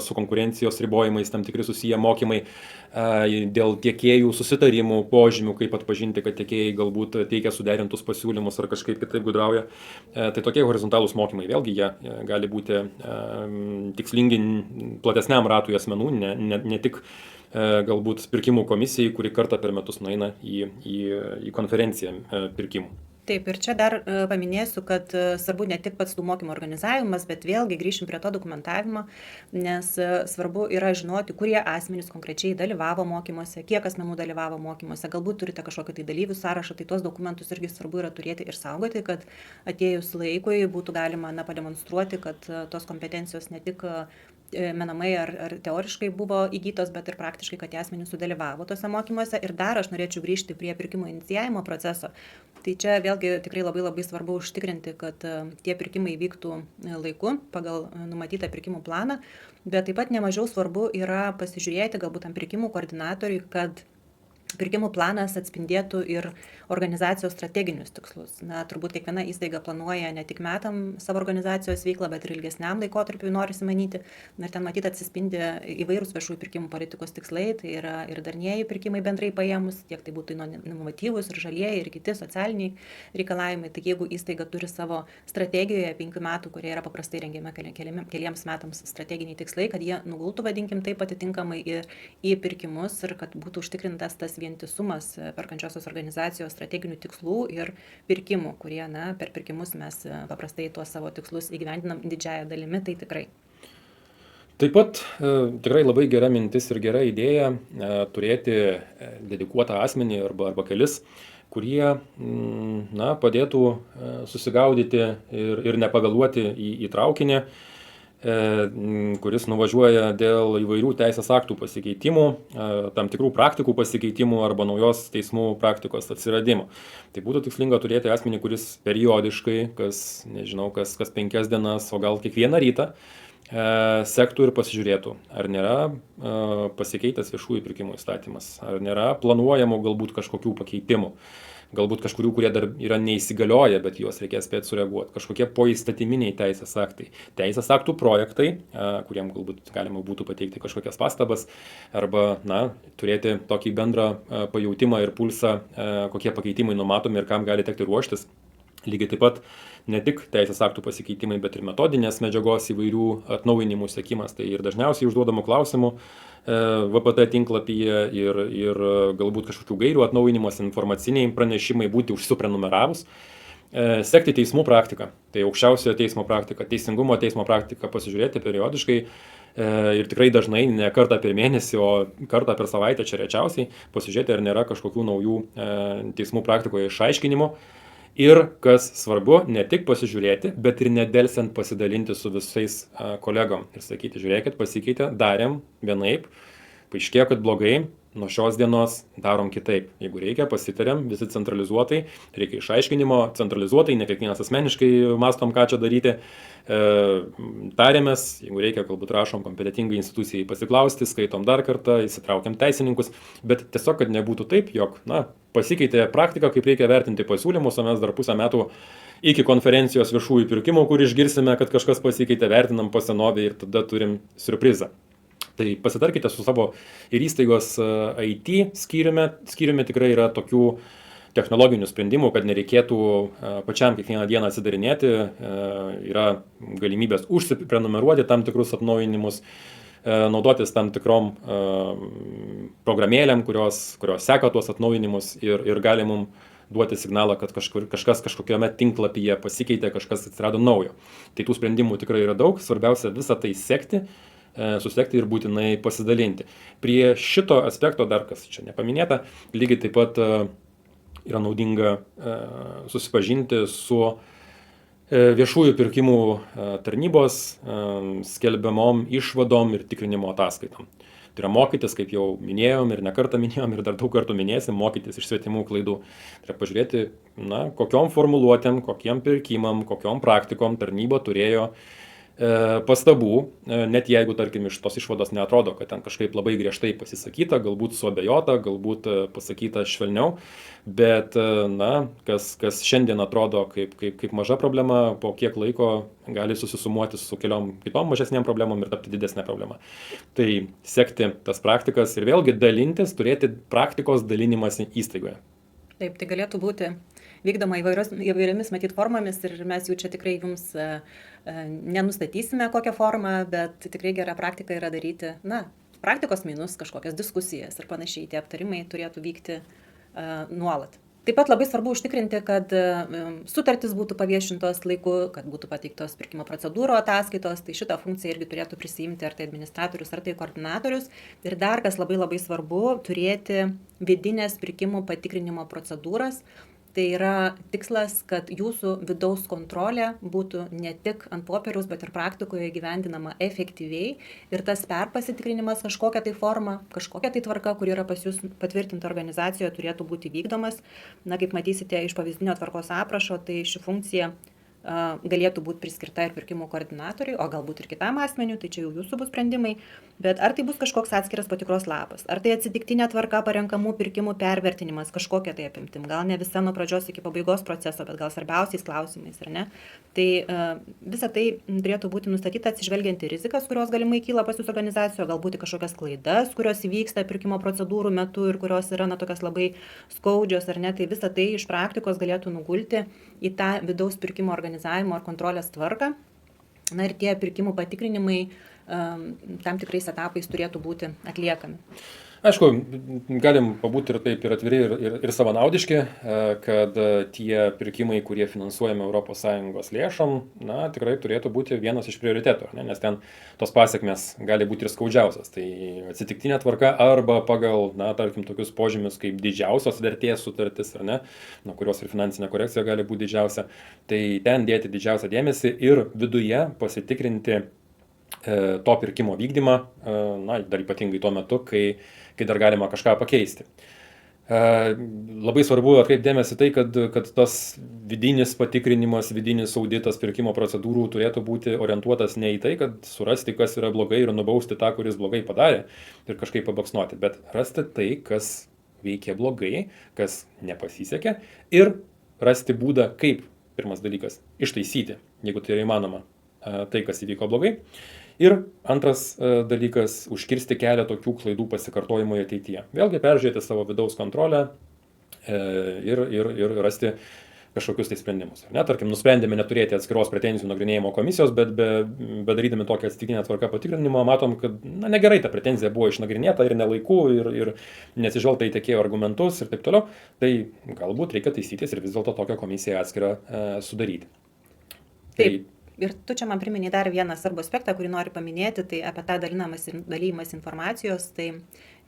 su konkurencijos ribojimais tam tikri susiję mokymai dėl tiekėjų susitarimų, požymių, kaip atpažinti, kad tiekėjai galbūt teikia suderintus pasiūlymus ar kažkaip kitaip gudrauja. Tai tokie horizontalūs mokymai, vėlgi jie gali būti tikslingi platesniam ratui asmenų, ne tik galbūt pirkimų komisijai, kuri kartą per metus nueina į konferenciją pirkimų. Taip, ir čia dar paminėsiu, kad svarbu ne tik pats tų mokymų organizavimas, bet vėlgi grįšim prie to dokumentavimo, nes svarbu yra žinoti, kurie asmenys konkrečiai dalyvavo mokymuose, kiek asmenų dalyvavo mokymuose, galbūt turite kažkokį tai dalyvių sąrašą, tai tuos dokumentus irgi svarbu yra turėti ir saugoti, kad atėjus laikui būtų galima pademonstruoti, kad tos kompetencijos ne tik menamai ar teoriškai buvo įgytos, bet ir praktiškai, kad tie asmenys sudalyvavo tuose mokymuose. Ir dar aš norėčiau grįžti prie pirkimo inicijavimo proceso. Tai čia vėlgi tikrai labai svarbu užtikrinti, kad tie pirkimai vyktų laiku pagal numatytą pirkimų planą, bet taip pat nemažiau svarbu yra pasižiūrėti galbūt tam pirkimų koordinatoriui, kad pirkimų planas atspindėtų ir organizacijos strateginius tikslus. Na, turbūt kiekviena įstaiga planuoja ne tik metam savo organizacijos veiklą, bet ir ilgesniam laikotarpiui norisi manyti. Ir ten matyti atsispindi įvairūs viešųjų pirkimų politikos tikslai, tai yra ir darnieji pirkimai bendrai paėmus, tiek tai būtų inovatyvūs ir žalieji ir kiti socialiniai reikalavimai. Tai jeigu įstaiga turi savo strategijoje 5 metų, kurie yra paprastai rengiami keliems metams strateginiai tikslai, kad jie nugultų, vadinkim taip, atitinkamai ir į pirkimus ir kad būtų užtikrintas tas vientisumas perkančiosios organizacijos strateginių tikslų ir pirkimų, kurie, per pirkimus mes paprastai tuos savo tikslus įgyvendinam didžiąją dalimi, tai tikrai. Taip pat tikrai labai gera mintis ir gera idėja turėti dedikuotą asmenį arba kelis, kurie padėtų susigaudyti ir nepavėluoti į traukinį, kuris nuvažiuoja dėl įvairių teisės aktų pasikeitimų, tam tikrų praktikų pasikeitimų arba naujos teismų praktikos atsiradimo. Tai būtų tikslinga turėti asmenį, kuris periodiškai, kas 5 dienas, o gal kiekvieną rytą sektų ir pasižiūrėtų, ar nėra pasikeitęs viešųjų pirkimų įstatymas, ar nėra planuojamų galbūt kažkokių pakeitimų. Galbūt kažkurių, kurie dar yra neįsigalioję, bet juos reikės spėti sureaguoti. Kažkokie poįstatyminiai teisės aktai. Teisės aktų projektai, kuriem galbūt galima būtų pateikti kažkokias pastabas, arba turėti tokį bendrą pajautimą ir pulsą, kokie pakeitimai numatomi ir kam gali tekti ruoštis. Lygiai taip pat ne tik teisės aktų pasikeitimai, bet ir metodinės medžiagos įvairių atnaujinimų sekimas. Tai ir dažniausiai užduodamų klausimų VPT tinklapyje ir galbūt kažkokių gairių atnaujinimas, informaciniai pranešimai, būti užsiprenumeravus. Sekti teismų praktiką, tai aukščiausiojo teismo praktika, teisingumo teismo praktika pasižiūrėti periodiškai ir tikrai dažnai, ne kartą per mėnesį, o kartą per savaitę čia rečiausiai, pasižiūrėti, ar nėra kažkokių naujų teismų praktikoje išaiškinimų. Ir kas svarbu, ne tik pasižiūrėti, bet ir nedelsiant pasidalinti su visais kolegom ir sakyti, žiūrėkit, pasikeitė, darėm vienaip, paaiškėjo, kad blogai, nuo šios dienos darom kitaip. Jeigu reikia, pasitarėm visi centralizuotai, reikia išaiškinimo centralizuotai, ne kiekvienas asmeniškai mastom, ką čia daryti. Tarėmės, jeigu reikia, galbūt rašom kompetentingai institucijai pasiklausti, skaitom dar kartą, įsitraukiam teisininkus, bet tiesiog, kad nebūtų taip, jog pasikeitė praktika, kaip reikia vertinti pasiūlymus, o mes dar pusę metų iki konferencijos viešųjų pirkimų, kur išgirsime, kad kažkas pasikeitė, vertinam po senovę ir tada turim siurprizą. Tai pasitarkite su savo ir įstaigos IT skyriumi tikrai yra tokių technologinių sprendimų, kad nereikėtų pačiam kiekvieną dieną atsidarinėti, yra galimybės užsiprenumeruoti tam tikrus atnaujinimus, naudotis tam tikrom programėlėm, kurios seka tuos atnaujinimus ir gali mums duoti signalą, kad kažkas kažkokiame tinklapyje pasikeitė, kažkas atsirado naujo. Tai tų sprendimų tikrai yra daug, svarbiausia visą tai sekti, susekti ir būtinai pasidalinti. Prie šito aspekto dar kas čia nepaminėta, lygiai taip pat yra naudinga susipažinti su viešųjų pirkimų tarnybos skelbiamom išvadom ir tikrinimo ataskaitom. Tai yra mokytis, kaip jau minėjom ir nekartą minėjom ir dar daug kartų minėsim, mokytis iš svetimų klaidų. Tai yra pažiūrėti, kokiom formuluotėm, kokiem pirkimam, kokiom praktikom tarnyba turėjo pastabų, net jeigu, tarkim, iš tos išvados neatrodo, kad ten kažkaip labai griežtai pasisakyta, galbūt suabejota, galbūt pasakyta švelniau, bet, kas šiandien atrodo kaip maža problema, po kiek laiko gali susisumuoti su keliom kitom mažesnėm problemom ir tapti didesnė problema. Tai sekti tas praktikas ir vėlgi dalintis, turėti praktikos dalinimąsi įstaigoje. Taip, tai galėtų būti vykdoma įvairiomis matyt formomis ir mes jų čia tikrai jums nenustatysime kokią formą, bet tikrai gera praktika yra daryti, praktikos mainus, kažkokias diskusijas ir panašiai, tie aptarimai turėtų vykti nuolat. Taip pat labai svarbu užtikrinti, kad sutartys būtų paviešintos laiku, kad būtų pateiktos pirkimo procedūrų ataskaitos, tai šitą funkciją irgi turėtų prisiimti ar tai administratorius, ar tai koordinatorius. Ir dar kas labai svarbu, turėti vidinės pirkimų patikrinimo procedūras, Tai yra tikslas, kad jūsų vidaus kontrolė būtų ne tik ant popieriaus, bet ir praktikoje įgyvendinama efektyviai ir tas perpasitikrinimas kažkokia tai forma, kažkokia tai tvarka, kuri yra pas jūs patvirtinta organizacijoje, turėtų būti vykdomas. Na, kaip matysite iš pavyzdinio tvarkos aprašo, tai ši funkcija galėtų būti priskirta ir pirkimų koordinatoriui, o galbūt ir kitam asmeniu, tai čia jau jūsų bus sprendimai. Bet ar tai bus kažkoks atskiras patikros lapas, ar tai atsitiktinė tvarka parenkamų pirkimų pervertinimas, kažkokia tai apimtim, gal ne visa nuo pradžios iki pabaigos proceso, bet gal svarbiausiais klausimais, ar ne? Tai visa tai turėtų būti nustatyta atsižvelgiant į rizikas, kurios galimai kyla pas jūsų organizacijoje, galbūt į kažkokias klaidas, kurios įvyksta pirkimo procedūrų metu ir kurios yra tokias labai skaudžios, ar ne? Tai visa tai iš praktikos galėtų nugulti į tą vidaus pirkimo organizavimo ar kontrolės tvarką. Na ir tie pirkimų patikrinimai tam tikrais etapais turėtų būti atliekami. Aišku, galim pabūti ir taip ir atviri, ir savanaudiški, kad tie pirkimai, kurie finansuojami ES lėšom, na, tikrai turėtų būti vienas iš prioritetų, ne? Nes ten tos pasiekmes gali būti ir skaudžiausias. Tai atsitiktinė tvarka arba pagal, na, tarkim, tokius požymius kaip didžiausios vertės sutartis, ar ne, nuo kurios ir finansinė korekcija gali būti didžiausia. Tai ten dėti didžiausią dėmesį ir viduje pasitikrinti to pirkimo vykdymą, na, dar ypatingai tuo metu, kai dar galima kažką pakeisti. Labai svarbu atkreipti dėmesį tai, kad tas vidinis patikrinimas, vidinis auditas pirkimo procedūrų turėtų būti orientuotas ne į tai, kad surasti, kas yra blogai ir nubausti tą, kuris blogai padarė ir kažkaip pabaksnuoti, bet rasti tai, kas veikia blogai, kas nepasisekė ir rasti būdą, kaip, pirmas dalykas, ištaisyti, jeigu tai yra įmanoma, tai, kas įvyko blogai. Ir antras dalykas, užkirsti kelią tokių klaidų pasikartojimui ateityje. Vėlgi peržiūrėti savo vidaus kontrolę ir rasti kažkokius tai sprendimus. Ne, tarkim, nusprendėme neturėti atskiros pretenzijų nagrinėjimo komisijos, bet bedarydami tokią atsitiktinę tvarką patikrinimą, matom, kad negerai ta pretenzija buvo išnagrinėta ir nelaiku, ir nesižvelgta į tiekėjo argumentus ir taip toliau. Tai galbūt reikia taisytis ir vis dėlto tokią komisiją atskirą sudaryti. Taip. Ir tu čia man priminei dar vieną svarbų aspektą, kurį noriu paminėti, tai apie tą dalymas informacijos, tai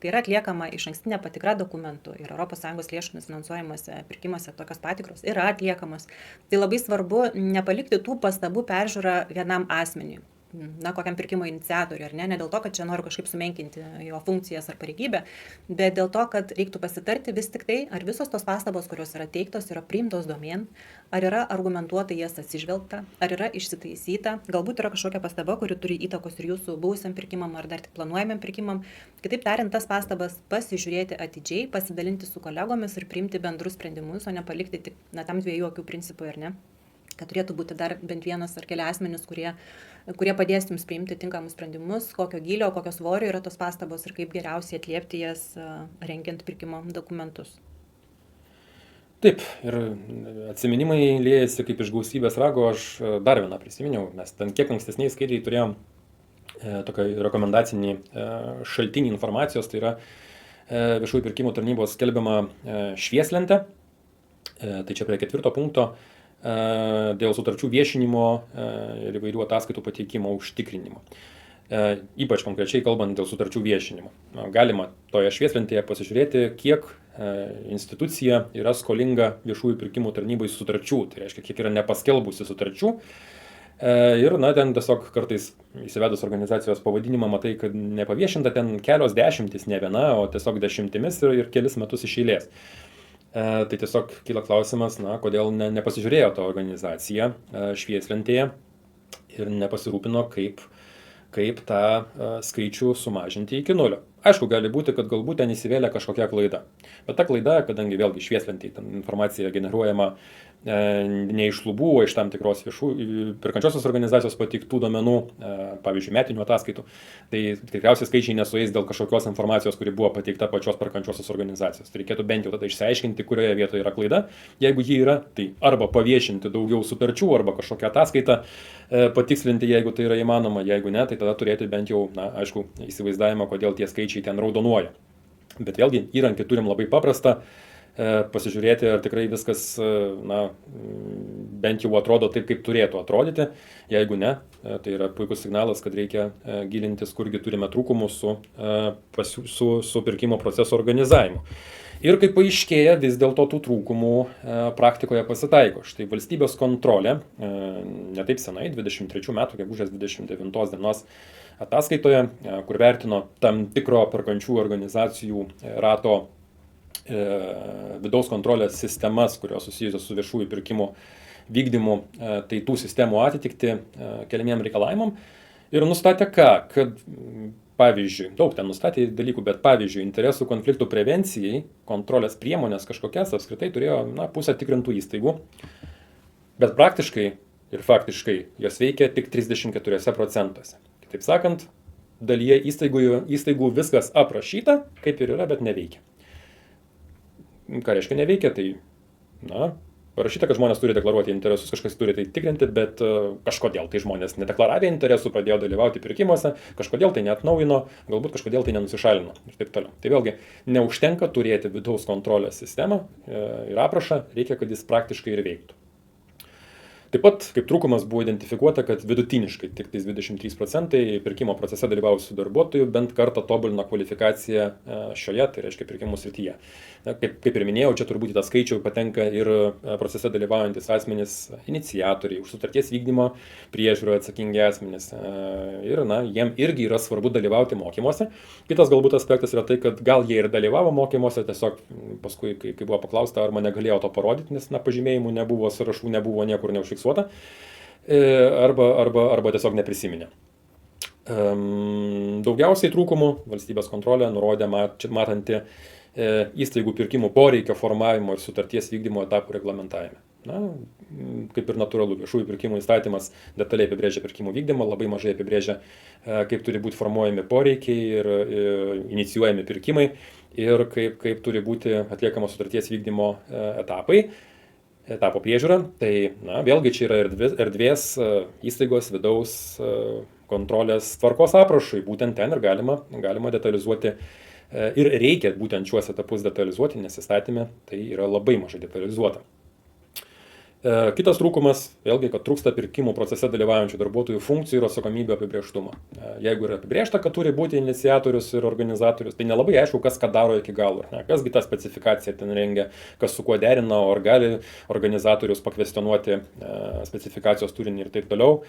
yra atliekama išankstinė patikra dokumentų ir ES lėšomis finansuojamuose pirkimuose tokios patikros yra atliekamos. Tai labai svarbu nepalikti tų pastabų peržiūrą vienam asmeniui. Na, kokiam pirkimo iniciatoriui, ar ne dėl to, kad čia noriu kažkaip sumenkinti jo funkcijas ar pareigybę, bet dėl to, kad reiktų pasitarti vis tik tai, ar visos tos pastabos, kurios yra teiktos, yra priimtos domėn, ar yra argumentuotai jas atsižvelgta, ar yra išsitaisyta, galbūt yra kažkokia pastaba, kuri turi įtakos ir jūsų buvusiam pirkimam ar dar tik planuojamam pirkimam. Kitaip tariant, tas pastabas pasižiūrėti atidžiai, pasidalinti su kolegomis ir priimti bendrus sprendimus, o ne palikti tik tam dviejų akių principui, ar ne? Kad turėtų būti dar bent vienas ar keli asmenys, kurie padės jums priimti tinkamus sprendimus, kokio gylio, kokio svorio yra tos pastabos ir kaip geriausiai atliepti jas rengiant pirkimo dokumentus. Taip, ir atsiminimai liejasi kaip iš gausybės rago, aš dar vieną prisiminiau, mes ten kiek ankstesniai skaidriai turėjom tokį rekomendacinį šaltinį informacijos, tai yra viešųjų pirkimų tarnybos skelbiama švieslentė, tai čia prie 4 punkto, dėl sutarčių viešinimo ir įvairių ataskaitų pateikimo užtikrinimo. Ypač konkrečiai kalbant dėl sutarčių viešinimo. Galima toje švieslentėje pasižiūrėti, kiek institucija yra skolinga viešųjų pirkimų tarnybai sutarčių. Tai reiškia, kiek yra nepaskelbusi sutarčių. Ir, na, ten tiesiog kartais įsivedus organizacijos pavadinimą matai, kad nepaviešinta ten kelios dešimtys, ne viena, o tiesiog dešimtimis ir kelis metus iš eilės. Tai tiesiog kyla klausimas, na, kodėl nepasižiūrėjo ta organizacija švieslentėje ir nepasirūpino, kaip tą skaičių sumažinti iki 0. Aišku, gali būti, kad galbūt ten įsivėlė kažkokia klaida. Bet ta klaida, kadangi vėlgi švieslentėje ten informacija generuojama ne iš lubų, o iš tam tikros perkančiosios organizacijos pateiktų duomenų, pavyzdžiui, metinių ataskaitų, tai tikriausiai skaičiai nesueis dėl kažkokios informacijos, kuri buvo pateikta pačios perkančiosios organizacijos. Tai reikėtų bent jau tada išsiaiškinti, kurioje vietoje yra klaida. Jeigu ji yra, tai arba paviešinti daugiau sutarčių, arba kažkokią ataskaitą patikslinti, jeigu tai yra įmanoma. Jeigu ne, tai tada turėti bent jau, na, aišku, įsivaizdavimą, kodėl tie skaičiai ten raudonuoja. Bet vėlgi įrankį turim labai paprastą. Pasižiūrėti, ar tikrai viskas, na, bent jau atrodo taip, kaip turėtų atrodyti. Jeigu ne, tai yra puikus signalas, kad reikia gilintis, kurgi turime trūkumų su pirkimo proceso organizavimu. Ir kaip paaiškėja, vis dėlto tų trūkumų praktikoje pasitaiko. Štai valstybės kontrolė, netaip senai, 23 metų, gegužės 29 dienos ataskaitoje, kur vertino tam tikro perkančių organizacijų rato vidaus kontrolės sistemas, kurios susijusios su viešųjų pirkimų vykdymu, tai tų sistemų atitikti keliamiem reikalavimam. Ir nustatė ką, kad pavyzdžiui, daug ten nustatė dalykų, bet pavyzdžiui, interesų konfliktų prevencijai kontrolės priemonės kažkokias apskritai turėjo pusę tikrintų įstaigų, bet praktiškai ir faktiškai jos veikia tik 34%. Kitaip sakant, dalyje įstaigų viskas aprašyta, kaip ir yra, bet neveikia. Ką reiškia neveikia, tai parašyta, kad žmonės turi deklaruoti interesus, kažkas turi tai tikrinti, bet kažkodėl tai žmonės nedeklaravę interesų pradėjo dalyvauti pirkimuose, kažkodėl tai neatnaujino, galbūt kažkodėl tai nenusišalino ir taip toliau. Tai vėlgi, neužtenka turėti vidaus kontrolės sistemą ir aprašą, reikia, kad jis praktiškai ir veiktų. Taip pat, kaip trūkumas, buvo identifikuota, kad vidutiniškai tik 23% pirkimo procese dalyvavusių darbuotojų bent kartą tobulino kvalifikaciją šioje, tai reiškia pirkimų srityje. Kaip ir minėjau, čia turbūt į tą skaičių patenka ir procese dalyvaujantis asmenys, iniciatoriai, už sutarties vykdymo priežiūrą atsakingi asmenys. Ir jiem irgi yra svarbu dalyvauti mokymuose. Kitas galbūt aspektas yra tai, kad gal jie ir dalyvavo mokymuose, tiesiog paskui, kai buvo paklausta, ar mane galėjo to parodyti, nes pažymėjimų nebuvo, sąrašų nebuvo, niekur neužfiksuota. Arba tiesiog neprisiminė. Daugiausiai trūkumų valstybės kontrolė nurodė matanti įstaigų pirkimų poreikio formavimo ir sutarties vykdymo etapų reglamentavime. Kaip ir natūralu, viešųjų pirkimų įstatymas detaliai apibrėžia pirkimų vykdymą, labai mažai apibrėžia, kaip turi būti formuojami poreikiai ir inicijuojami pirkimai ir kaip turi būti atliekamos sutarties vykdymo etapo priežiūra. Tai vėlgi čia yra erdvės įstaigos vidaus kontrolės tvarkos aprašui, būtent ten ir galima detalizuoti ir reikia būtent šiuos etapus detalizuoti, nes įstatyme tai yra labai mažai detalizuota. Kitas trūkumas, vėlgi, kad trūksta pirkimų procese dalyvaujančių darbuotojų funkcijų ir atsakomybių apibrėžtumo. Jeigu yra apibrėžta, kad turi būti iniciatorius ir organizatorius, tai nelabai aišku, kas ką daro iki galo. Kasgi tą specifikaciją ten rengia, kas su kuo derina, ar gali organizatorius pakvestionuoti specifikacijos turinį ir taip toliau.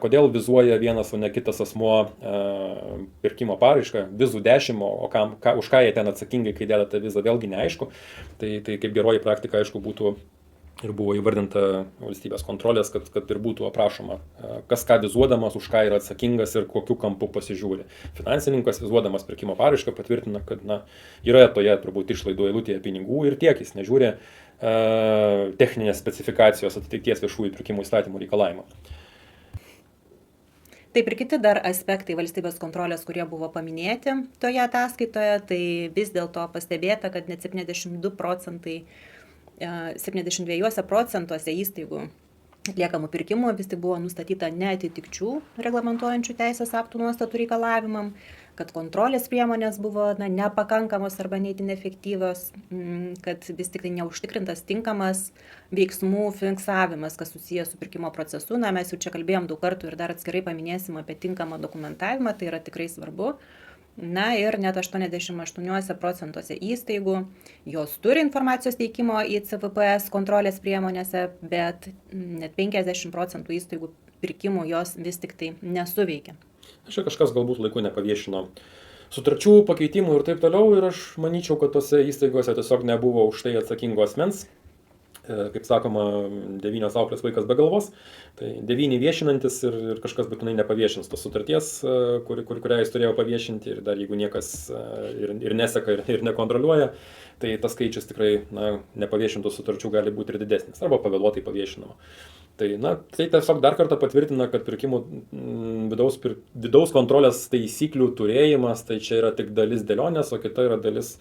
Kodėl vizuoja vienas, o ne kitas asmuo pirkimo paraišką, vizų 10, už ką jie ten atsakingai, kai deda tą vizą, vėlgi neaišku. Tai kaip geroji praktika, aišku, būtų ir buvo įvardinta valstybės kontrolės, kad ir būtų aprašoma, kas ką vizuodamas, už ką yra atsakingas ir kokiu kampu pasižiūri. Finansininkas vizuodamas pirkimo paraišką patvirtina, kad yra toje turbūt išlaidų eilutėje pinigų ir tiek, jis nežiūri techninės specifikacijos atitikties viešųjų pirkimų įstatymų reikalavimo. Taip ir kiti dar aspektai valstybės kontrolės, kurie buvo paminėti toje ataskaitoje, tai vis dėlto pastebėta, kad net 72 procentuose įstaigų atliekamų pirkimų vis tik buvo nustatyta neatitikčių reglamentuojančių teisės aktų nuostatų reikalavimam, kad kontrolės priemonės buvo nepakankamos arba neįtin efektyvios, kad vis tik tai neužtikrintas tinkamas veiksmų fiksavimas, kas susijęs su pirkimo procesu. Mes jau čia kalbėjom daug kartų ir dar atskirai paminėsim apie tinkamą dokumentavimą, tai yra tikrai svarbu. Ir net 88 procentuose įstaigų jos turi informacijos teikimo į CVPS kontrolės priemonėse, bet net 50 procentų įstaigų pirkimų jos vis tik tai nesuveikia. Čia kažkas galbūt laiku nepaviešino sutarčių, pakeitimų ir taip toliau, ir aš manyčiau, kad tose įstaigose tiesiog nebuvo už tai atsakingo asmens. Kaip sakoma, 9 auklės vaikas be galvos, tai 9 viešinantis ir kažkas būtinai nepaviešins tos sutarties, kurią jis turėjo paviešinti, ir dar jeigu niekas ir neseka ir nekontroliuoja, tai tas skaičius tikrai nepaviešintų sutarčių gali būti ir didesnis, arba pavėluotai paviešinama. Tai tiesiog dar kartą patvirtina, kad pirkimų vidaus kontrolės taisyklių turėjimas, tai čia yra tik dalis dėlionės, o kita yra dalis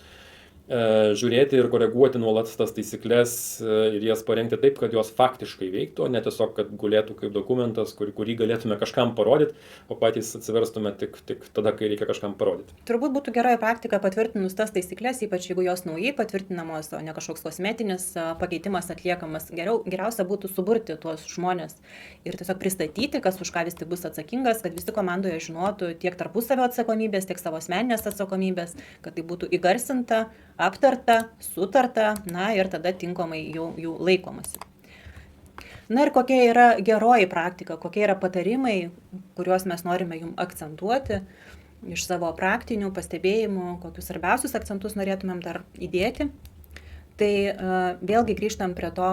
žiūrėti ir koreguoti nuolat tas taisyklės ir jas parengti taip, kad jos faktiškai veiktų, o ne tiesiog, kad gulėtų kaip dokumentas, kurį galėtume kažkam parodyti, o patys atsiverstume tik tada, kai reikia kažkam parodyti. Turbūt būtų geroji praktika patvirtinus tas taisyklės, ypač jeigu jos naujai patvirtinamos, o ne kažkoks kosmetinis pakeitimas atliekamas. Geriausia būtų suburti tuos žmonės ir tiesiog pristatyti, kas už ką vis tik bus atsakingas, kad visi komandoje žinotų tiek tarpusavio atsakomybės, tiek savo asmeninės atsakomybės, kad tai būtų įgarsinta, aptarta, sutarta, na ir tada tinkamai jų laikomasi. Na ir kokia yra geroji praktika, kokie yra patarimai, kuriuos mes norime jums akcentuoti iš savo praktinių pastebėjimų, kokius svarbiausius akcentus norėtumėm dar įdėti. Tai vėlgi grįžtam prie to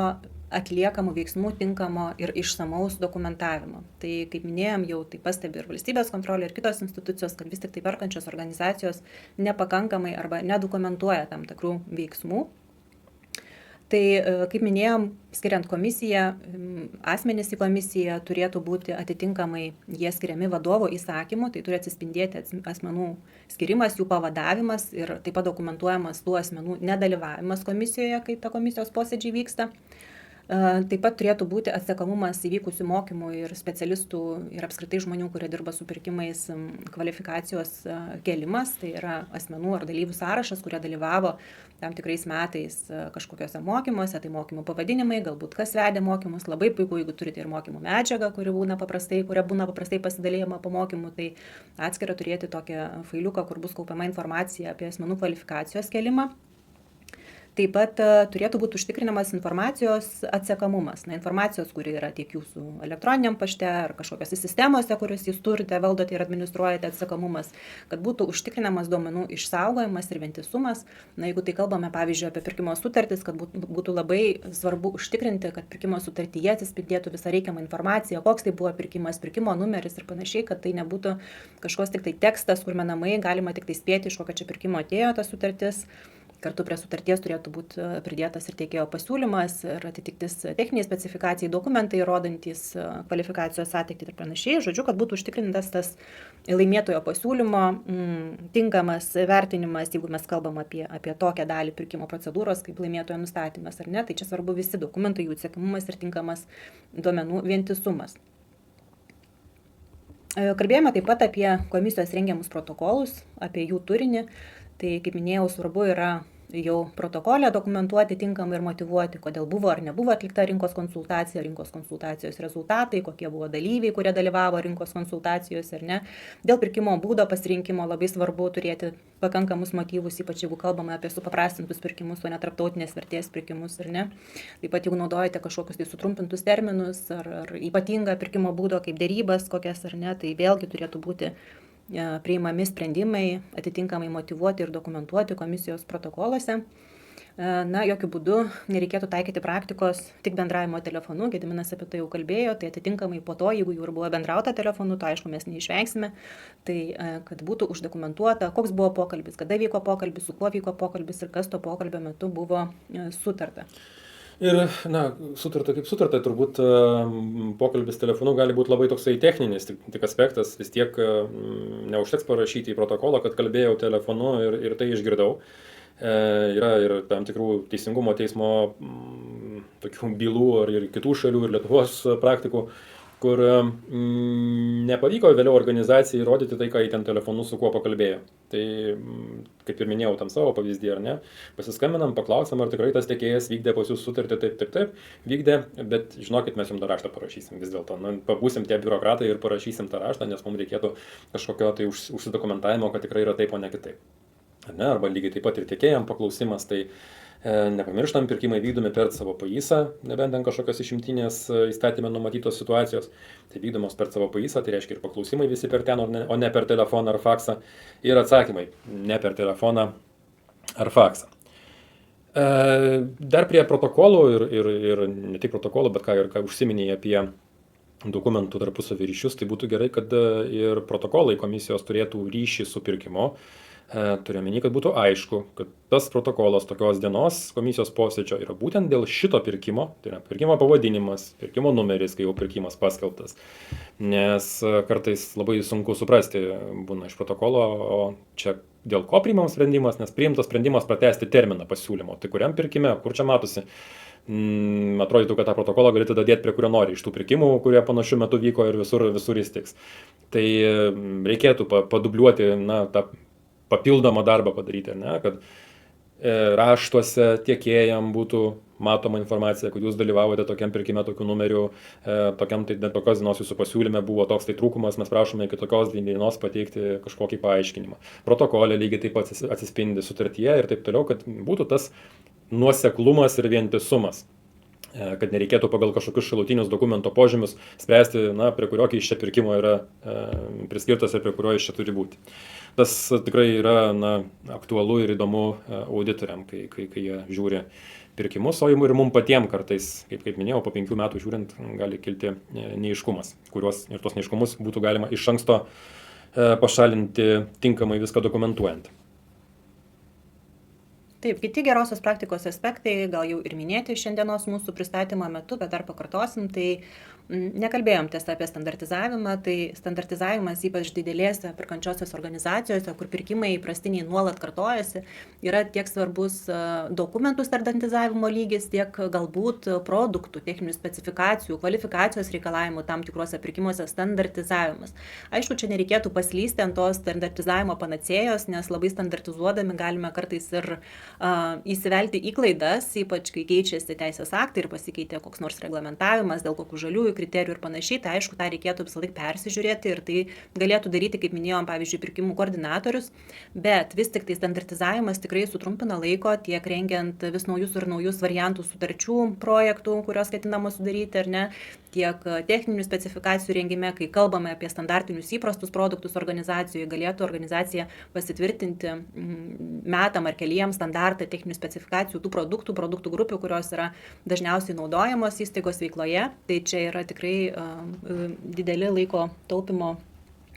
atliekamų veiksmų tinkamo ir išsamaus dokumentavimo. Tai kaip minėjom, jau tai pastebi ir valstybės kontrolė ir kitos institucijos, kad vis tik tai perkančios organizacijos nepakankamai arba nedokumentuoja tam tikrų veiksmų. Tai, kaip minėjom, skiriant komisiją, asmenys į komisiją turėtų būti atitinkamai jie skiriami vadovo įsakymu, tai turi atsispindėti asmenų skirimas, jų pavadavimas ir taip pat dokumentuojamas tų asmenų nedalyvavimas komisijoje, kai ta komisijos posėdžiai vyksta. Taip pat turėtų būti atsekamumas įvykusių mokymų ir specialistų ir apskritai žmonių, kurie dirba su pirkimais, kvalifikacijos kėlimas, tai yra asmenų ar dalyvių sąrašas, kurie dalyvavo tam tikrais metais kažkokiuose mokymuose, tai mokymų pavadinimai, galbūt kas vedė mokymus, labai puiku, jeigu turite ir mokymų medžiagą, kuria būna paprastai pasidalėjama po mokymų, tai atskirą turėti tokią failiuką, kur bus kaupiama informacija apie asmenų kvalifikacijos kėlimą. Taip pat turėtų būti užtikrinamas informacijos atsekamumas. Na, informacijos, kuri yra tiek jūsų elektroniniam pašte ar kažkokiose sistemose, kurias jūs turite, valdote ir administruojate, atsekamumas, kad būtų užtikrinamas duomenų išsaugojimas ir vientisumas. Na, jeigu tai kalbame, pavyzdžiui, apie pirkimo sutartis, kad būtų labai svarbu užtikrinti, kad pirkimo sutartyje atsispindėtų visą reikiamą informaciją, koks tai buvo pirkimas, pirkimo numeris ir panašiai, kad tai nebūtų kažkoks tik tai tekstas, kur menamai galima tik tai spėti, iš kokio čia pirkimo atėjo ta sutartis. Kartu prie sutarties turėtų būti pridėtas ir tiekėjo pasiūlymas ir atitiktis techniniai specifikacijai, dokumentai įrodantys kvalifikacijos atitikti ir panašiai. Žodžiu, kad būtų užtikrintas tas laimėtojo pasiūlymo tinkamas vertinimas, jeigu mes kalbam apie tokią dalį pirkimo procedūros, kaip laimėtojo nustatymas ar ne, tai čia svarbu visi dokumentai, jų atsekamumas ir tinkamas duomenų vientisumas. Kalbėjome taip pat apie komisijos rengiamus protokolus, apie jų turinį. Tai, kaip minėjau, svarbu yra jau protokole dokumentuoti tinkamai ir motyvuoti, kodėl buvo ar nebuvo atlikta rinkos konsultacijos rezultatai, kokie buvo dalyviai, kurie dalyvavo rinkos konsultacijose ar ne. Dėl pirkimo būdo pasirinkimo labai svarbu turėti pakankamus motyvus, ypač jeigu kalbame apie supaprastintus pirkimus, o ne tarptautinės vertės pirkimus ar ne. Taip pat jeigu naudojate kažkokius tai sutrumpintus terminus ar ypatingą pirkimo būdo kaip derybas kokias ar ne, tai vėlgi turėtų būti priimami sprendimai, atitinkamai motyvuoti ir dokumentuoti komisijos protokoluose. Na, jokių būdų nereikėtų taikyti praktikos tik bendravimo telefonu, Gediminas apie tai jau kalbėjo, tai atitinkamai po to, jeigu jau ir buvo bendrauta telefonu, to aišku mes neišvengsime, tai kad būtų uždokumentuota, koks buvo pokalbis, kada vyko pokalbis, su kuo vyko pokalbis ir kas to pokalbio metu buvo sutarta. Ir, na, sutarta kaip sutarta, turbūt pokalbis telefonu gali būti labai toksai techninis, tik aspektas, vis tiek neužteks parašyti į protokolą, kad kalbėjau telefonu ir tai išgirdau. Yra ir tam tikrų teisingumo teismo tokių bylų ir kitų šalių ir Lietuvos praktikų, kur nepavyko vėliau organizacijai įrodyti tai, ką jį ten telefonu su kuo pakalbėjo. Tai, kaip ir minėjau tam savo pavyzdį, ar ne, pasiskambinam, paklausim, ar tikrai tas tiekėjas vykdė pas jūs sutartį, taip, vykdė, bet žinokit, mes jums tą raštą parašysim vis dėlto. Na, pabūsim tie biurokratai ir parašysim tą raštą, nes mums reikėtų kažkokio tai užsidokumentavimo, kad tikrai yra taip, o ne kitaip. Ar ne? Arba lygiai taip pat ir tiekėjam paklausimas, tai nepamirštam, pirkimai vykdomi per savo paįsą, nebent ten kažkokios išimtinės įstatymė numatytos situacijos, tai vykdomos per savo paįsą, tai reiškia ir paklausimai visi per ten, o ne per telefoną ar faksą, ir atsakymai ne per telefoną ar faksą. Dar prie protokolų ir ne tik protokolų, bet ką užsiminėjai apie dokumentų tarpusavio ryšius, tai būtų gerai, kad ir protokolai komisijos turėtų ryšį su pirkimu. Turiu omeny, kad būtų aišku, kad tas protokolas tokios dienos komisijos posėdžio yra būtent dėl šito pirkimo, tai yra pirkimo pavadinimas, pirkimo numeris, kai jau pirkimas paskelbtas. Nes kartais labai sunku suprasti būna iš protokolo, o čia dėl ko priimam sprendimas, nes priimtas sprendimas pratęsti terminą pasiūlymo. Tai kuriam pirkime, kur čia matosi? Atrodytų, kad tą protokolą galite dadėti prie kurio nori iš tų pirkimų, kurie panašiu metu vyko ir visur įstiks. Tai reikėtų padubliuoti, na, tą papildomą darbą padaryti, ne, kad raštuose tiekėjam būtų matoma informacija, kad jūs dalyvavote tokiam pirkime tokiu numeriu, tokiam tai tokios dienos jūsų pasiūlyme buvo toks tai trūkumas, mes prašome iki tokios dienos pateikti kažkokį paaiškinimą. Protokolė lygiai taip pat atsispindi sutartyje ir taip toliau, kad būtų tas nuoseklumas ir vientisumas, kad nereikėtų pagal kažkokius šalutinius dokumento požymius spręsti, prie kurio iš čia pirkimo yra priskirtas ir prie kurio iš čia turi būti. Tas tikrai yra aktualu ir įdomu auditoriam, kai jie žiūri pirkimus, o ir mums patiems kartais, kaip minėjau, po 5 metų žiūrint, gali kilti neaiškumas, kuriuos ir tos neaiškumus būtų galima iš anksto pašalinti tinkamai viską dokumentuojant. Taip, kiti gerosios praktikos aspektai, gal jau ir minėti šiandienos mūsų pristatymo metu, bet dar pakartosim, tai nekalbėjom tiesa apie standartizavimą, tai standartizavimas ypač didelėse perkančiosios organizacijose, kur pirkimai įprastiniai nuolat kartojasi, yra tiek svarbus dokumentų standartizavimo lygis, tiek galbūt produktų, techninių specifikacijų, kvalifikacijos reikalavimų tam tikruose pirkimuose standartizavimas. Aišku, čia nereikėtų paslysti ant tos standartizavimo panacėjos, nes labai standartizuodami galime kartais ir įsivelti į klaidas, ypač kai keičiasi teisės aktai ir pasikeitė koks nors reglamentavimas dėl kokių žaliųjų kriterijų ir panašiai, tai aišku, tą reikėtų visą laiką persižiūrėti ir tai galėtų daryti, kaip minėjom, pavyzdžiui, pirkimų koordinatorius, bet vis tik tai standartizavimas tikrai sutrumpina laiko tiek rengiant vis naujus ir naujus variantus sutarčių projektų, kurios ketinama sudaryti, ar ne, tiek techninių specifikacijų rengime, kai kalbame apie standartinius įprastus produktus organizacijoje, galėtų organizacija pasitvirtinti metam ar keliems standartą techninių specifikacijų tų produktų grupių, kurios yra dažniausiai naudojamos įstaigos veikloje. Tai čia yra tikrai dideli laiko taupimo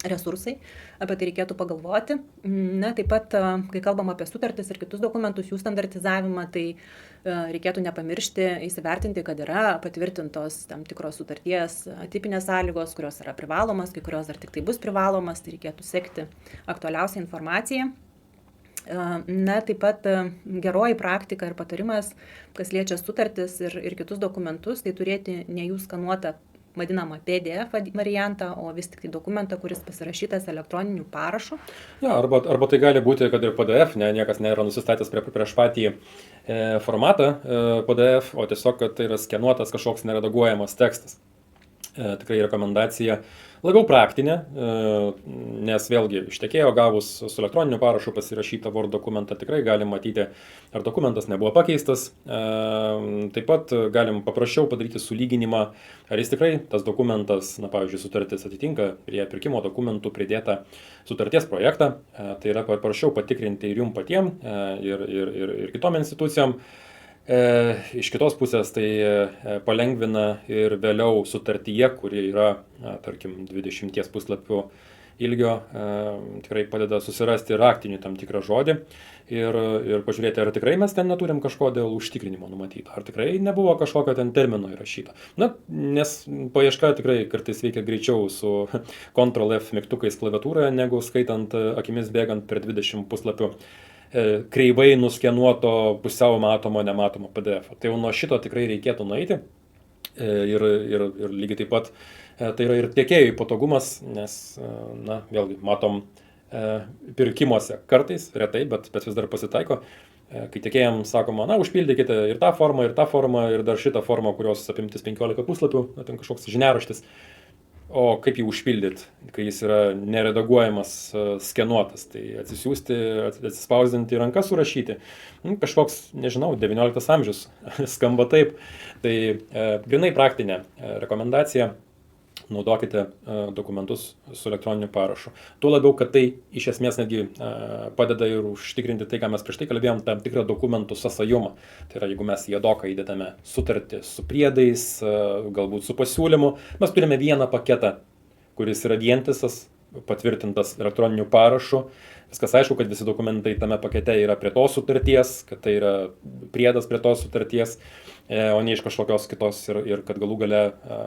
resursai, apie tai reikėtų pagalvoti. Taip pat, kai kalbam apie sutartis ir kitus dokumentus, jų standartizavimą, tai reikėtų nepamiršti įsivertinti, kad yra patvirtintos tam tikros sutarties tipinės sąlygos, kurios yra privalomas, kai kurios dar tik tai bus privalomas, tai reikėtų sekti aktualiausią informaciją. Taip pat geroji praktika ir patarimas, kas liečia sutartis ir kitus dokumentus, tai turėti ne jų skanuotą vadinamą PDF variantą, o vis tik tai dokumentą, kuris pasirašytas elektroniniu parašu. Arba tai gali būti, kad ir PDF, niekas nėra nusistatęs prieš patį formatą PDF, o tiesiog, kad tai yra skenuotas kažkoks neredaguojamas tekstas. Tikrai rekomendacija labiau praktinė, nes vėlgi ištekėjo gavus su elektroniniu parašu pasirašytą Word dokumentą, tikrai galim matyti, ar dokumentas nebuvo pakeistas. Taip pat galim paprasčiau padaryti sulyginimą, ar jis tikrai tas dokumentas, pavyzdžiui, sutartis atitinka prie pirkimo dokumentų pridėtą sutarties projektą. Tai yra paprasčiau patikrinti ir jum patiem, ir kitom institucijom. Iš kitos pusės tai palengvina ir vėliau sutartyje, kuri yra, tarkim, 20 puslapių ilgio, tikrai padeda susirasti raktinį tam tikrą žodį ir pažiūrėti, ar tikrai mes ten neturim kažko dėl užtikrinimo numatyto, ar tikrai nebuvo kažkokio ten termino įrašyto. Nes paieška tikrai kartais veikia greičiau su Ctrl+F mygtukais klaviatūroje, negu skaitant akimis bėgant per 20 puslapių kreivai nuskenuoto pusiau matomo, nematomo PDF. Tai jau nuo šito tikrai reikėtų nueiti ir lygiai taip pat tai yra ir tiekėjui patogumas, nes, vėlgi, matom pirkimuose kartais, retai, bet vis dar pasitaiko, kai tiekėjams sakoma, užpildykite ir tą formą, ir dar šitą formą, kurios apimtis 15 puslapių, ten kažkoks žiniaraštis. O kaip jį užpildyti, kai jis yra neredaguojamas, skenuotas, tai atsisiųsti, atsispausdinti, ranką surašyti. Kažkoks, nežinau, 19 amžius skamba taip. Tai grinai praktinė rekomendacija, naudokite dokumentus su elektroniniu parašu. Tuo labiau, kad tai iš esmės netgi padeda ir užtikrinti tai, ką mes prieš tai kalbėjom, tam tikrą dokumentų sąsajumą. Tai yra, jeigu mes į doką įdedame sutartį su priedais, galbūt su pasiūlymu, mes turime vieną paketą, kuris yra vientisas, patvirtintas elektroniniu parašu. Viskas aišku, kad visi dokumentai tame pakete yra prie tos sutarties, kad tai yra priedas prie tos sutarties, o ne iš kažkokios kitos ir kad galų gale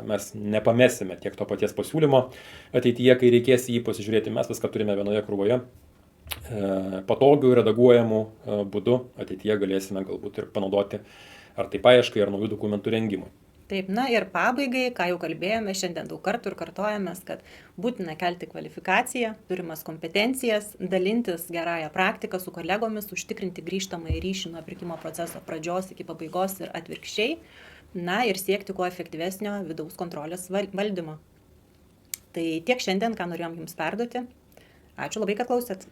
mes nepamesime tiek to paties pasiūlymo ateityje, kai reikės jį pasižiūrėti. Mes viską turime vienoje krūvoje, patogių redaguojamų būdų ateityje galėsime galbūt ir panaudoti ar tai paieškai, ar naujų dokumentų rengimui. Taip, na ir pabaigai, ką jau kalbėjome, šiandien daug kartų ir kartojamės, kad būtina kelti kvalifikaciją, turimas kompetencijas, dalintis gerąją praktiką su kolegomis, užtikrinti grįžtamąjį ryšį nuo pirkimo proceso pradžios iki pabaigos ir atvirkščiai, na ir siekti kuo efektyvesnio vidaus kontrolės valdymo. Tai tiek šiandien, ką norėjom Jums perduoti. Ačiū labai, kad klausėt.